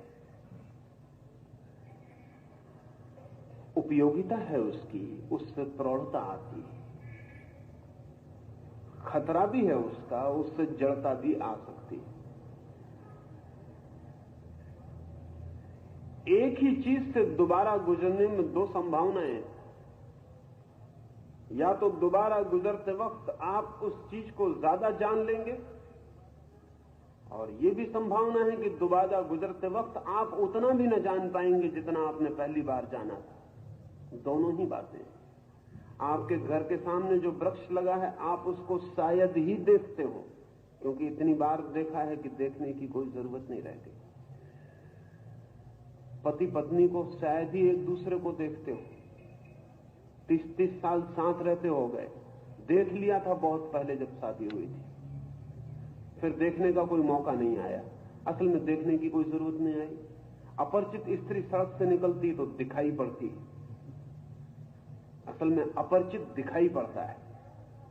उपयोगिता है उसकी, उससे प्रौढ़ता आती है। खतरा भी है उसका, उससे जड़ता भी आ सकती है। एक ही चीज से दोबारा गुजरने में दो संभावनाएं हैं। या तो दोबारा गुजरते वक्त आप उस चीज को ज्यादा जान लेंगे, और यह भी संभावना है कि दोबारा गुजरते वक्त आप उतना भी न जान पाएंगे जितना आपने पहली बार जाना था। दोनों ही बातें। आपके घर के सामने जो वृक्ष लगा है, आप उसको शायद ही देखते हो, क्योंकि इतनी बार देखा है कि देखने की कोई जरूरत नहीं रह गई। पति पत्नी को शायद ही एक दूसरे को देखते हो, 30-30 साल साथ रहते हो गए, देख लिया था बहुत पहले जब शादी हुई थी, फिर देखने का कोई मौका नहीं आया। असल में देखने की कोई जरूरत नहीं आई। अपरिचित स्त्री सड़क से निकलती तो दिखाई पड़ती, असल में अपरिचित दिखाई पड़ता है।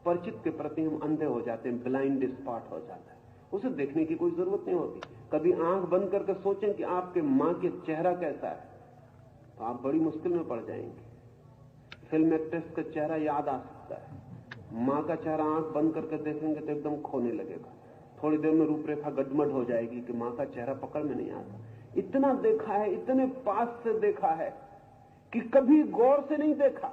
परिचित के प्रति हम अंधे हो जाते हैं, ब्लाइंड स्पॉट हो जाता है, उसे देखने की कोई जरूरत नहीं होती। कभी आंख बंद करके सोचें कि आपके मां के चेहरा कैसा है, तो आप बड़ी मुश्किल में पड़ जाएंगे। फिल्म एक्ट्रेस का चेहरा याद आ सकता है, मां का चेहरा आंख बंद करके देखेंगे तो एकदम खोने लगेगा। थोड़ी देर में रूपरेखा गडमड हो जाएगी कि मां का चेहरा पकड़ में नहीं आता। इतना देखा है, इतने पास से देखा है कि कभी गौर से नहीं देखा।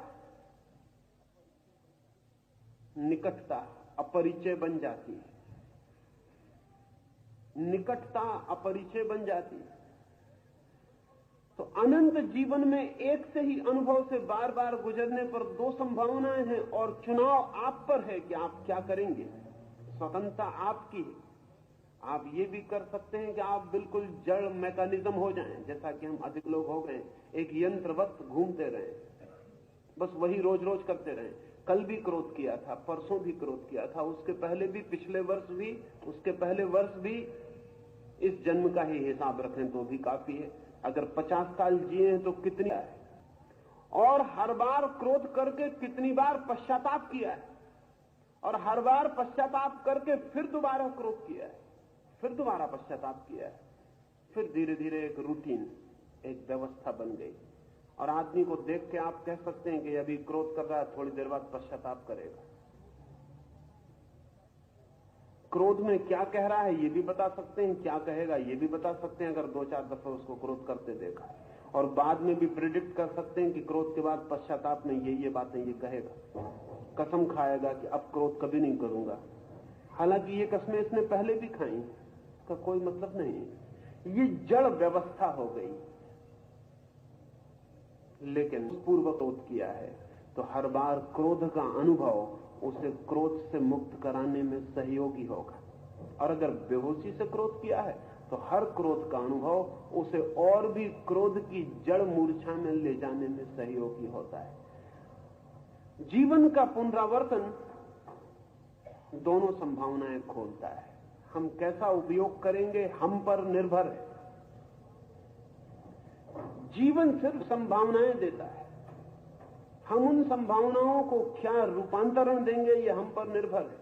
निकटता अपरिचय बन जाती है, निकटता अपरिचय बन जाती है। तो अनंत जीवन में एक से ही अनुभव से बार बार गुजरने पर दो संभावनाएं हैं, और चुनाव आप पर है कि आप क्या करेंगे। स्वतंत्रता आपकी है। आप ये भी कर सकते हैं कि आप बिल्कुल जड़ मैकेनिज्म हो जाएं, जैसा कि हम अधिक लोग हो गए, एक यंत्रवत घूमते रहें, बस वही रोज रोज करते रहें। कल भी क्रोध किया था, परसों भी क्रोध किया था, उसके पहले भी, पिछले वर्ष भी, उसके पहले वर्ष भी। इस जन्म का ही हिसाब रखें तो भी काफी है। अगर 50 साल जिए हैं तो कितनी है, और हर बार क्रोध करके कितनी बार पश्चाताप किया है, और हर बार पश्चाताप करके फिर दोबारा क्रोध किया है, फिर दोबारा पश्चाताप किया है। फिर धीरे धीरे एक रूटीन, एक व्यवस्था बन गई, और आदमी को देख के आप कह सकते हैं कि अभी क्रोध कर रहा है, थोड़ी देर बाद पश्चाताप करेगा। क्रोध में क्या कह रहा है ये भी बता सकते हैं, क्या कहेगा ये भी बता सकते हैं, अगर 2-4 दफे उसको क्रोध करते देखा। और बाद में भी प्रिडिक्ट कर सकते हैं कि क्रोध के बाद पश्चाताप में ये बातें ये कहेगा। कसम खाएगा कि अब क्रोध कभी नहीं करूंगा, हालांकि ये कसमें इसने पहले भी खाई, इसका कोई मतलब नहीं। ये जड़ व्यवस्था हो गई। लेकिन पूर्व क्रोध किया है तो हर बार क्रोध का अनुभव उसे क्रोध से मुक्त कराने में सहयोगी होगा, और अगर बेहोशी से क्रोध किया है तो हर क्रोध का अनुभव उसे और भी क्रोध की जड़ मूर्छा में ले जाने में सहयोगी होता है। जीवन का पुनरावर्तन दोनों संभावनाएं खोलता है। हम कैसा उपयोग करेंगे हम पर निर्भर है। जीवन सिर्फ संभावनाएं देता है, हम उन संभावनाओं को क्या रूपांतरण देंगे ये हम पर निर्भर है।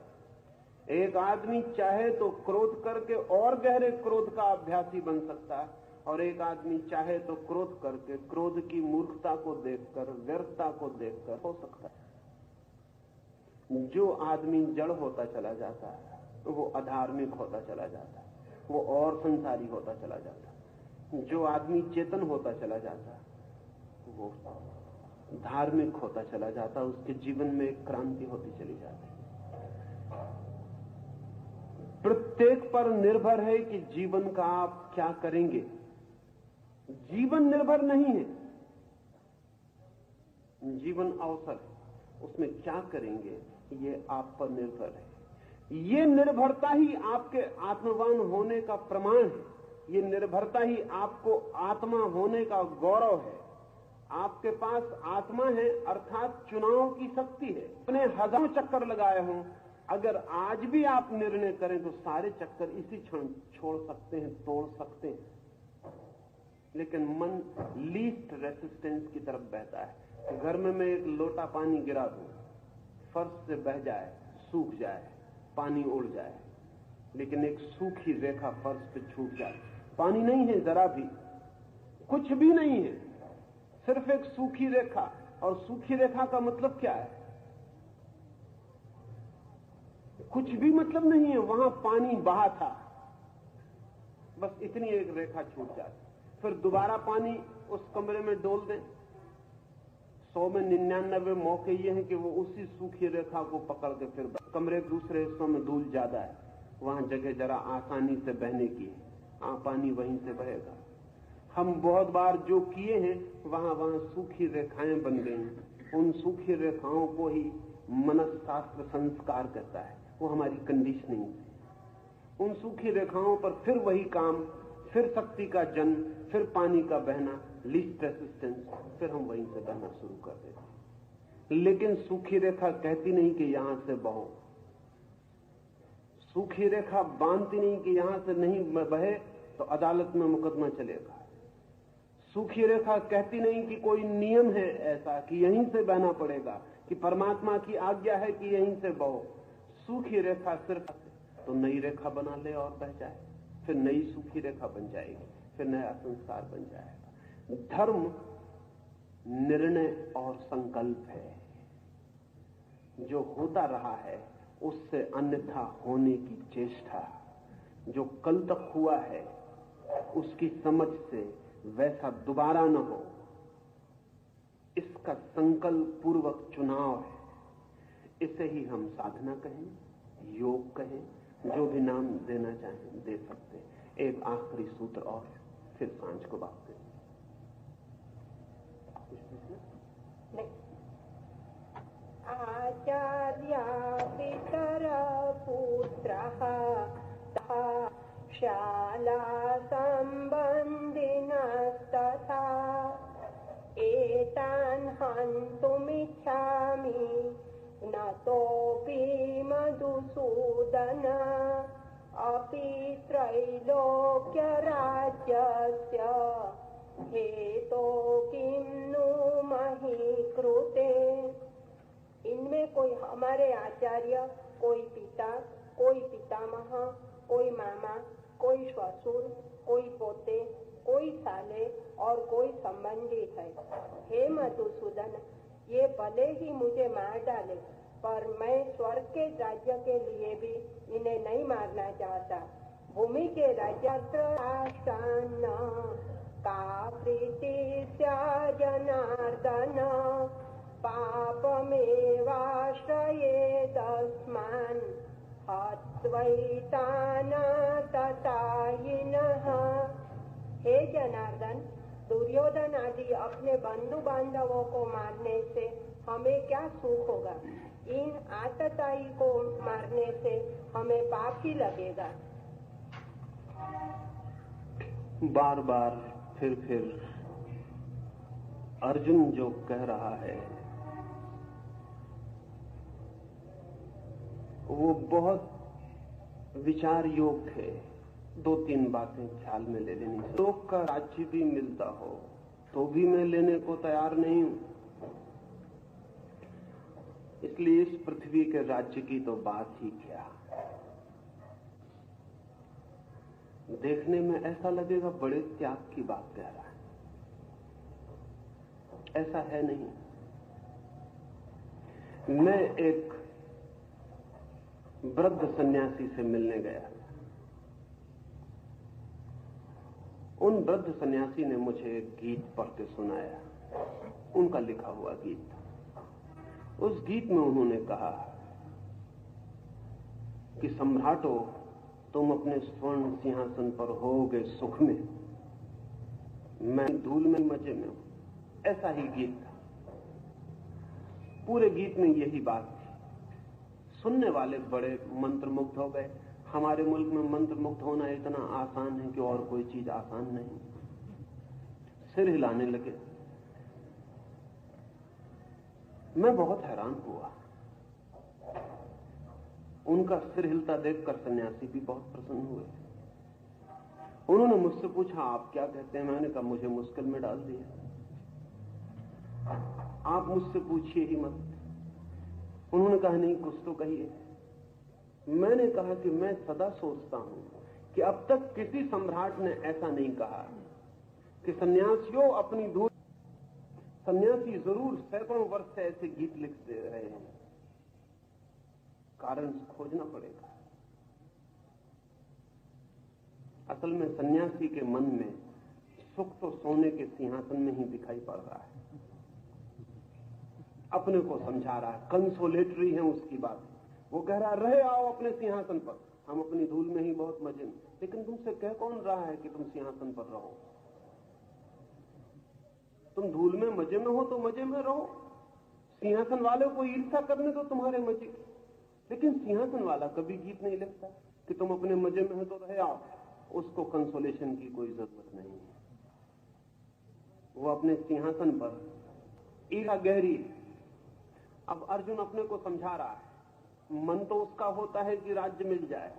एक आदमी चाहे तो क्रोध करके और गहरे क्रोध का अभ्यासी बन सकता है, और एक आदमी चाहे तो क्रोध करके क्रोध की मूर्खता को देखकर, व्यर्थता को देखकर हो सकता है। जो आदमी जड़ होता चला जाता है वो अधार्मिक होता चला जाता है, वो और संसारी होता चला जाता है। जो आदमी चेतन होता चला जाता है वो धार्मिक होता चला जाता है, उसके जीवन में एक क्रांति होती चली जाती है। प्रत्येक पर निर्भर है कि जीवन का आप क्या करेंगे। जीवन निर्भर नहीं है, जीवन अवसर है, उसमें क्या करेंगे ये आप पर निर्भर है। ये निर्भरता ही आपके आत्मवान होने का प्रमाण है, ये निर्भरता ही आपको आत्मा होने का गौरव है। आपके पास आत्मा है अर्थात चुनाव की शक्ति है। अपने हजारों चक्कर लगाए हों, अगर आज भी आप निर्णय करें तो सारे चक्कर इसी क्षण छोड़ सकते हैं, तोड़ सकते हैं। लेकिन मन लीस्ट रेसिस्टेंस की तरफ बहता है। घर में मैं एक लोटा पानी गिरा दूं, फर्श से बह जाए, सूख जाए, पानी उड़ जाए, लेकिन एक सूखी रेखा फर्श पे छूट जाए, पानी नहीं है, जरा भी कुछ भी नहीं है, सिर्फ एक सूखी रेखा। और सूखी रेखा का मतलब क्या है? कुछ भी मतलब नहीं है, वहां पानी बहा था, बस इतनी एक रेखा छूट जाती। फिर दोबारा पानी उस कमरे में डोल दें, 100 में 99 मौके ये हैं कि वो उसी सूखी रेखा को पकड़ के फिर कमरे के दूसरे हिस्सों में धूल ज्यादा है, वहां जगह जरा आसानी से बहने की है, पानी वहीं से बहेगा। हम बहुत बार जो किए हैं वहां सूखी रेखाएं बन गई हैं। उन सूखी रेखाओं को ही मनस्शास्त्र संस्कार कहता है, वो हमारी कंडीशनिंग है। उन सूखी रेखाओं पर फिर वही काम, फिर शक्ति का जन्म, फिर पानी का बहना, लीस्ट रेसिस्टेंस, फिर हम वहीं से बहना शुरू कर देते हैं। लेकिन सूखी रेखा कहती नहीं कि यहां से बहो, सूखी रेखा बांधती नहीं कि यहां से नहीं बहे तो अदालत में मुकदमा चलेगा। सूखी रेखा कहती नहीं कि कोई नियम है ऐसा कि यहीं से बहना पड़ेगा, कि परमात्मा की आज्ञा है कि यहीं से बहो। सूखी रेखा सिर्फ तो नई रेखा बना ले और बह जाए, फिर नई सूखी रेखा बन जाएगी, फिर नया संस्कार बन जाएगा। धर्म निर्णय और संकल्प है, जो होता रहा है उससे अन्यथा होने की चेष्टा, जो कल तक हुआ है उसकी समझ से वैसा दोबारा न हो, इसका संकल्प पूर्वक चुनाव है। इसे ही हम साधना कहें, योग कहें, जो भी नाम देना चाहें दे सकते। एक आखिरी सूत्र और फिर सांझ को बात करें। आचार्या पितर पुत्रः शाला संबंधिनस्तथा एतान् हन्तुमिच्छामि न तोऽपि मधुसूदन अपि त्रैलोक्यराज्यस्य हेतो किं नु मही कृते। इनमें कोई हमारे आचार्य, कोई पिता, कोई पितामह, कोई मामा, कोई ससुर, कोई पोते, कोई साले और कोई संबंधी है। हे मधुसूदन, ये भले ही मुझे मार डाले, पर मैं स्वर्ग के राज्य के लिए भी इन्हें नहीं मारना चाहता। भूमि के राज्यान्न का प्रीति जनार्दन पापमेवाश्रयेदस्मान् हत्वैतान् ततायिनः। हे जनार्दन, दुर्योधन आदि अपने बंधु बांधवों को मारने से हमें क्या सुख होगा? इन आतताई को मारने से हमें पाप ही लगेगा। बार बार फिर अर्जुन जो कह रहा है वो बहुत विचार योग्य है। 2-3 बातें ख्याल में ले लेनी। लोक का राज्य भी मिलता हो तो भी मैं लेने को तैयार नहीं हूं, इसलिए इस पृथ्वी के राज्य की तो बात ही क्या। देखने में ऐसा लगेगा बड़े त्याग की बात कह रहा है, ऐसा है नहीं। मैं एक वृद्ध सन्यासी से मिलने गया। उन वृद्ध सन्यासी ने मुझे एक गीत पढ़ के सुनाया, उनका लिखा हुआ गीत। उस गीत में उन्होंने कहा कि सम्राटो, तुम अपने स्वर्ण सिंहासन पर होगे सुख में, मैं धूल में मजे में हूं। ऐसा ही गीत था। पूरे गीत में यही बात थी। सुनने वाले बड़े मंत्रमुग्ध हो गए। हमारे मुल्क में मंत्रमुग्ध होना इतना आसान है कि और कोई चीज आसान नहीं। सिर हिलाने लगे। मैं बहुत हैरान हुआ। उनका सिर हिलता देखकर सन्यासी भी बहुत प्रसन्न हुए। उन्होंने मुझसे पूछा, आप क्या कहते हैं? मैंने कहा, मुझे मुश्किल में डाल दिया, आप मुझसे पूछिए ही मत। उन्होंने कहा, नहीं कुछ तो कहिए। मैंने कहा कि मैं सदा सोचता हूं कि अब तक किसी सम्राट ने ऐसा नहीं कहा कि सन्यासियों अपनी धूल। सन्यासी जरूर सैकड़ों वर्ष से ऐसे गीत लिखते रहे हैं, कारण खोजना पड़ेगा। असल में सन्यासी के मन में सुख तो सोने के सिंहासन में ही दिखाई पड़ रहा है। अपने को समझा रहा है, कंसोलेटरी है उसकी बात। वो कह रहा, रहे आओ अपने सिंहासन पर, हम अपनी धूल में ही बहुत मजे में। लेकिन तुमसे कह कौन रहा है कि तुम सिंहासन पर रहो? तुम धूल में मजे में हो तो मजे में रहो। सिंहासन वाले को ईर्ष्या करने दो तुम्हारे मजे की। लेकिन सिंहासन वाला कभी गीत नहीं लिखता कि तुम अपने मजे में हो तो रहे आओ। उसको कंसोलेशन की कोई जरूरत नहीं है। वो अपने सिंहासन पर ईर्ष्या गहरी। अब अर्जुन अपने को समझा रहा है। मन तो उसका होता है कि राज्य मिल जाए,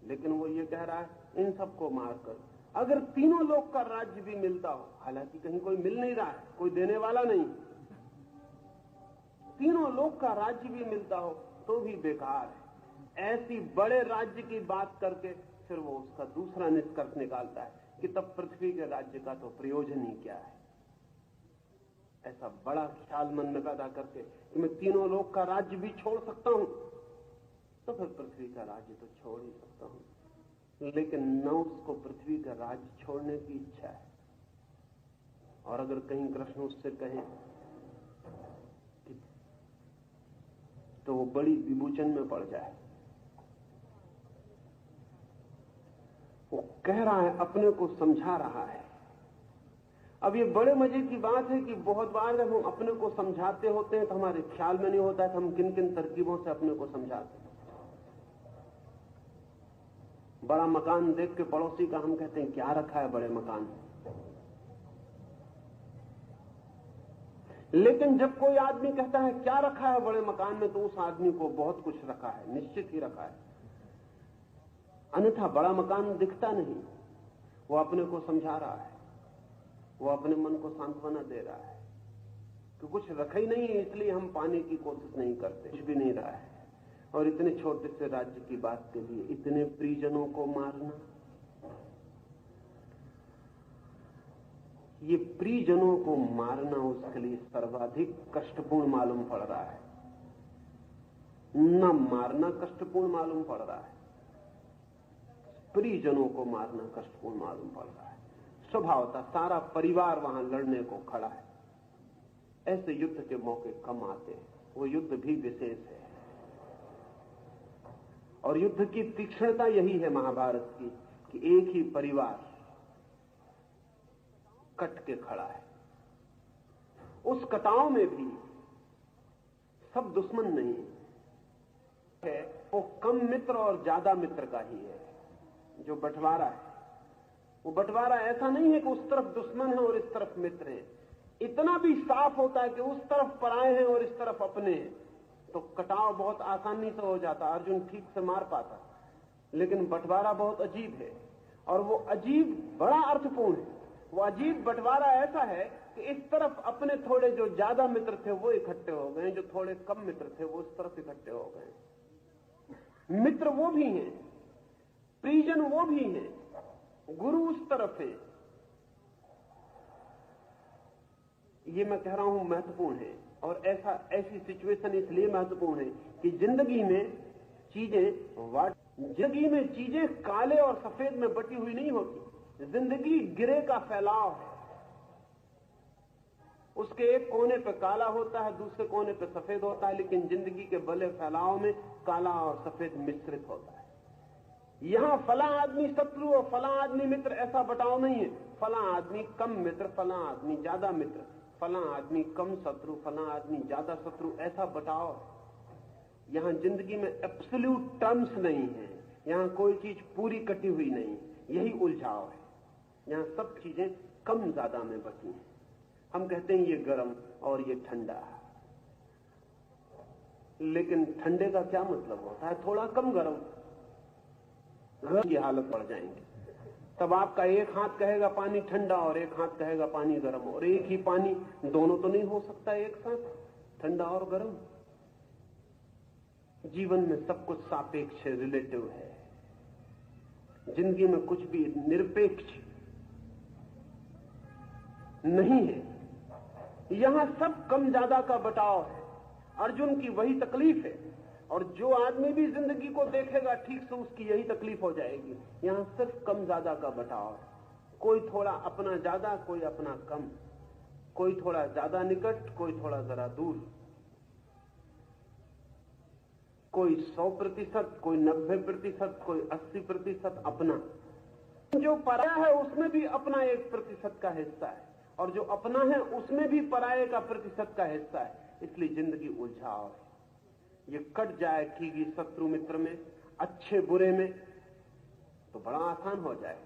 लेकिन वो ये कह रहा है, इन सबको मारकर अगर तीनों लोग का राज्य भी मिलता हो, हालांकि कहीं कोई मिल नहीं रहा है, कोई देने वाला नहीं, तीनों लोग का राज्य भी मिलता हो तो भी बेकार है। ऐसी बड़े राज्य की बात करके फिर वो उसका दूसरा निष्कर्ष निकालता है कि तब पृथ्वी के राज्य का तो प्रयोजन ही क्या है। ऐसा बड़ा ख्याल मन में पैदा करके कि मैं तीनों लोग का राज्य भी छोड़ सकता हूं, तो फिर पृथ्वी का राज्य तो छोड़ ही सकता हूं। लेकिन न उसको पृथ्वी का राज्य छोड़ने की इच्छा है। और अगर कहीं कृष्ण उससे कहे तो वो बड़ी विभूचन में पड़ जाए। वो कह रहा है, अपने को समझा रहा है। अब ये बड़े मजे की बात है कि बहुत बार जब हम अपने को समझाते होते हैं तो हमारे ख्याल में नहीं होता है कि हम किन किन तरकीबों से अपने को समझाते हैं। बड़ा मकान देख के पड़ोसी का हम कहते हैं, क्या रखा है बड़े मकान में? लेकिन जब कोई आदमी कहता है क्या रखा है बड़े मकान में, तो उस आदमी को बहुत कुछ रखा है, निश्चित ही रखा है। अन्यथा बड़ा मकान दिखता नहीं। वो अपने को समझा रहा है, वो अपने मन को सांत्वना दे रहा है कि कुछ रखा ही नहीं है, इसलिए हम पाने की कोशिश नहीं करते। कुछ भी नहीं रहा है। और इतने छोटे से राज्य की बात के लिए इतने परिजनों को मारना, ये परिजनों को मारना उसके लिए सर्वाधिक कष्टपूर्ण मालूम पड़ रहा है। न मारना कष्टपूर्ण मालूम पड़ रहा है, परिजनों को मारना कष्टपूर्ण मालूम पड़ रहा है। स्वभावतः सारा परिवार वहां लड़ने को खड़ा है। ऐसे युद्ध के मौके कम आते हैं। वो युद्ध भी विशेष है। और युद्ध की तीक्ष्णता यही है महाभारत की कि एक ही परिवार कट के खड़ा है। उस कटाव में भी सब दुश्मन नहीं है, वो कम मित्र और ज्यादा मित्र का ही है। जो बंटवारा है, वो बंटवारा ऐसा नहीं है कि उस तरफ दुश्मन है और इस तरफ मित्र है। इतना भी साफ होता है कि उस तरफ पराए हैं और इस तरफ अपने हैं, तो कटाव बहुत आसानी से हो जाता। अर्जुन ठीक से मार पाता। लेकिन बंटवारा बहुत अजीब है, और वो अजीब बड़ा अर्थपूर्ण है। वो अजीब बंटवारा ऐसा है कि इस तरफ अपने थोड़े जो ज्यादा मित्र थे वो इकट्ठे हो गए, जो थोड़े कम मित्र थे वो उस तरफ इकट्ठे हो गए। मित्र वो भी हैं, परिजन वो भी हैं, गुरु उस तरफ है। ये मैं कह रहा हूं महत्वपूर्ण है। और ऐसी सिचुएशन इसलिए महत्वपूर्ण है कि जिंदगी में चीजें जिंदगी में चीजें काले और सफेद में बटी हुई नहीं होती। जिंदगी गिरे का फैलाव है। उसके एक कोने पे काला होता है, दूसरे कोने पे सफेद होता है, लेकिन जिंदगी के बले फैलाव में काला और सफेद मिश्रित होता है। यहां फला आदमी शत्रु और फला आदमी मित्र ऐसा बटाव नहीं है। फला आदमी कम मित्र, फला आदमी ज्यादा मित्र, फला आदमी कम शत्रु, फला आदमी ज्यादा शत्रु, ऐसा बटाव है। यहां जिंदगी में एब्सोल्यूट टर्म्स नहीं है। यहां कोई चीज पूरी कटी हुई नहीं, यही उलझाव है। यहां सब चीजें कम ज्यादा में बटी हैं। हम कहते हैं ये गर्म और ये ठंडा, लेकिन ठंडे का क्या मतलब होता है? थोड़ा कम गर्म की हालत बढ़ जाएंगे। तब आपका एक हाथ कहेगा पानी ठंडा और एक हाथ कहेगा पानी गर्म, और एक ही पानी दोनों तो नहीं हो सकता एक साथ, ठंडा और गर्म। जीवन में सब कुछ सापेक्ष है, रिलेटिव है। जिंदगी में कुछ भी निरपेक्ष नहीं है। यहां सब कम ज्यादा का बटाव है। अर्जुन की वही तकलीफ है, और जो आदमी भी जिंदगी को देखेगा ठीक से उसकी यही तकलीफ हो जाएगी। यहां सिर्फ कम ज्यादा का बटाव है। कोई थोड़ा अपना ज्यादा, कोई अपना कम, कोई थोड़ा ज्यादा निकट, कोई थोड़ा जरा दूर, कोई 100%, कोई 90%, कोई 80% अपना। जो पराया है उसमें भी अपना 1% का हिस्सा है, और जो अपना है उसमें भी पराये का प्रतिशत का हिस्सा है। इसलिए जिंदगी उलझाव है। ये कट जाए ठीक ही शत्रु मित्र में, अच्छे बुरे में, तो बड़ा आसान हो जाए।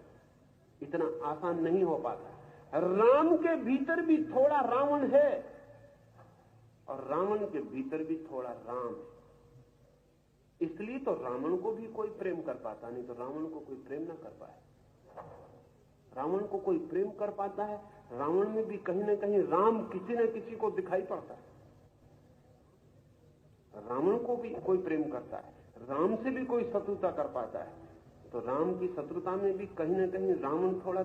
इतना आसान नहीं हो पाता। राम के भीतर भी थोड़ा रावण है, और रावण के भीतर भी थोड़ा राम है। इसलिए तो रावण को भी कोई प्रेम कर पाता, नहीं तो रावण को कोई प्रेम ना कर पाए। रावण को कोई प्रेम कर पाता है, रावण में भी कहीं ना कहीं राम किसी न किसी को दिखाई पड़ता है। रावण को भी कोई प्रेम करता है, राम से भी कोई शत्रुता कर पाता है, तो राम की शत्रुता में भी कहीं ना कहीं रावण थोड़ा।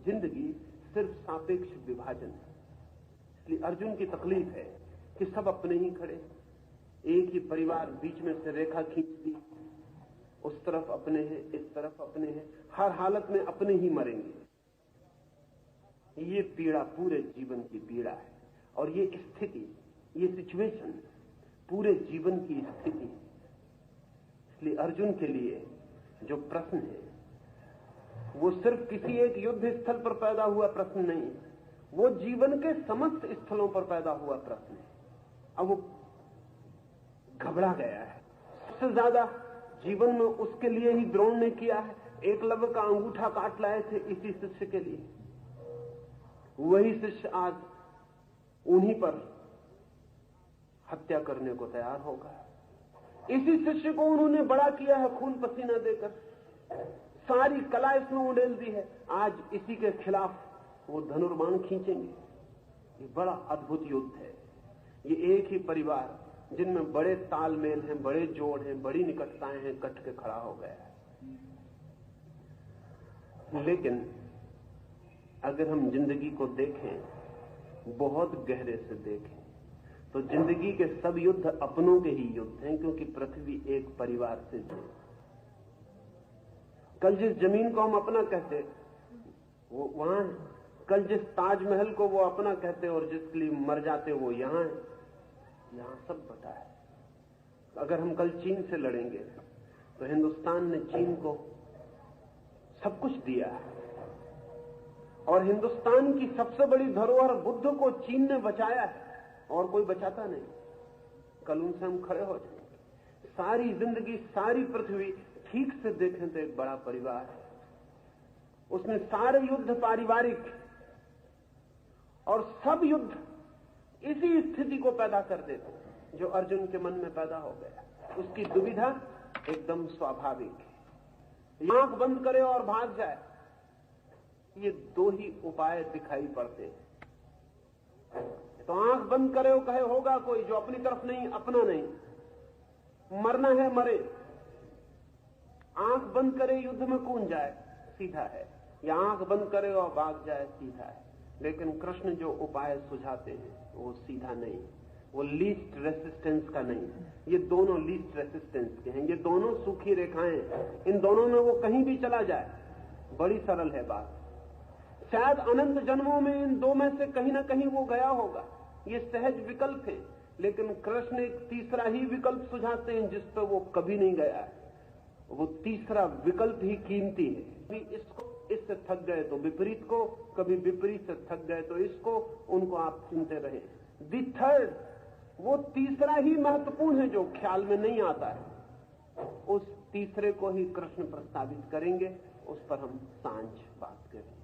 जिंदगी सिर्फ सापेक्ष विभाजन है। इसलिए अर्जुन की तकलीफ है कि सब अपने ही खड़े, एक ही परिवार बीच में से रेखा खींचती, उस तरफ अपने हैं, इस तरफ अपने हैं, हर हालत में अपने ही मरेंगे। ये पीड़ा पूरे जीवन की पीड़ा है, और ये स्थिति, ये सिचुएशन पूरे जीवन की स्थिति। इसलिए अर्जुन के लिए जो प्रश्न है वो सिर्फ किसी एक युद्ध स्थल पर पैदा हुआ प्रश्न नहीं है, वो जीवन के समस्त स्थलों पर पैदा हुआ प्रश्न है। अब वो घबरा गया है। सबसे ज्यादा जीवन में उसके लिए ही द्रोण ने किया है। एकलव्य का अंगूठा काट लाए थे इसी शिष्य के लिए। वही शिष्य आज उन्हीं पर हत्या करने को तैयार होगा। इसी शिष्य को उन्होंने बड़ा किया है खून पसीना देकर, सारी कला इसमें उड़ेल दी है। आज इसी के खिलाफ वो धनुर्बाण खींचेंगे। ये बड़ा अद्भुत युद्ध है। ये एक ही परिवार जिनमें बड़े तालमेल हैं, बड़े जोड़ हैं, बड़ी निकटताएं हैं, कट के खड़ा हो गया है। लेकिन अगर हम जिंदगी को देखें, बहुत गहरे से देखें, तो जिंदगी के सब युद्ध अपनों के ही युद्ध हैं, क्योंकि पृथ्वी एक परिवार से जुड़ी। कल जिस जमीन को हम अपना कहते वो वहां है, कल जिस ताजमहल को वो अपना कहते और जिसके लिए मर जाते वो यहां है। यहां सब बटा है। अगर हम कल चीन से लड़ेंगे तो हिंदुस्तान ने चीन को सब कुछ दिया है, और हिंदुस्तान की सबसे बड़ी धरोहर बुद्ध को चीन ने बचाया है, और कोई बचाता नहीं। कल उनसे हम खड़े हो जाएंगे। सारी जिंदगी, सारी पृथ्वी ठीक से देखें तो एक बड़ा परिवार है। उसमें सारे युद्ध पारिवारिक, और सब युद्ध इसी स्थिति को पैदा कर देते जो अर्जुन के मन में पैदा हो गया। उसकी दुविधा एकदम स्वाभाविक है। आंख बंद करे और भाग जाए, ये दो ही उपाय दिखाई पड़ते हैं। तो आंख बंद करे और कहे होगा कोई जो अपनी तरफ नहीं, अपना नहीं, मरना है मरे। आंख बंद करे युद्ध में कूद जाए, सीधा है। या आंख बंद करे और भाग जाए, सीधा है। लेकिन कृष्ण जो उपाय सुझाते हैं वो सीधा नहीं, वो लीस्ट रेसिस्टेंस का नहीं। ये दोनों लीस्ट रेसिस्टेंस के हैं, ये दोनों सूखी रेखाएं, इन दोनों में वो कहीं भी चला जाए। बड़ी सरल है बात। शायद अनंत जन्मों में इन दो में से कहीं ना कहीं वो गया होगा, ये सहज विकल्प है। लेकिन कृष्ण एक तीसरा ही विकल्प सुझाते हैं जिस पर वो कभी नहीं गया है। वो तीसरा विकल्प ही कीमती है। कभी इससे थक गए तो विपरीत को, कभी विपरीत से थक गए तो इसको, उनको आप सुनते रहे। दी थर्ड, वो तीसरा ही महत्वपूर्ण है जो ख्याल में नहीं आता है। उस तीसरे को ही कृष्ण प्रस्तावित करेंगे, उस पर हम सांझ बात करेंगे।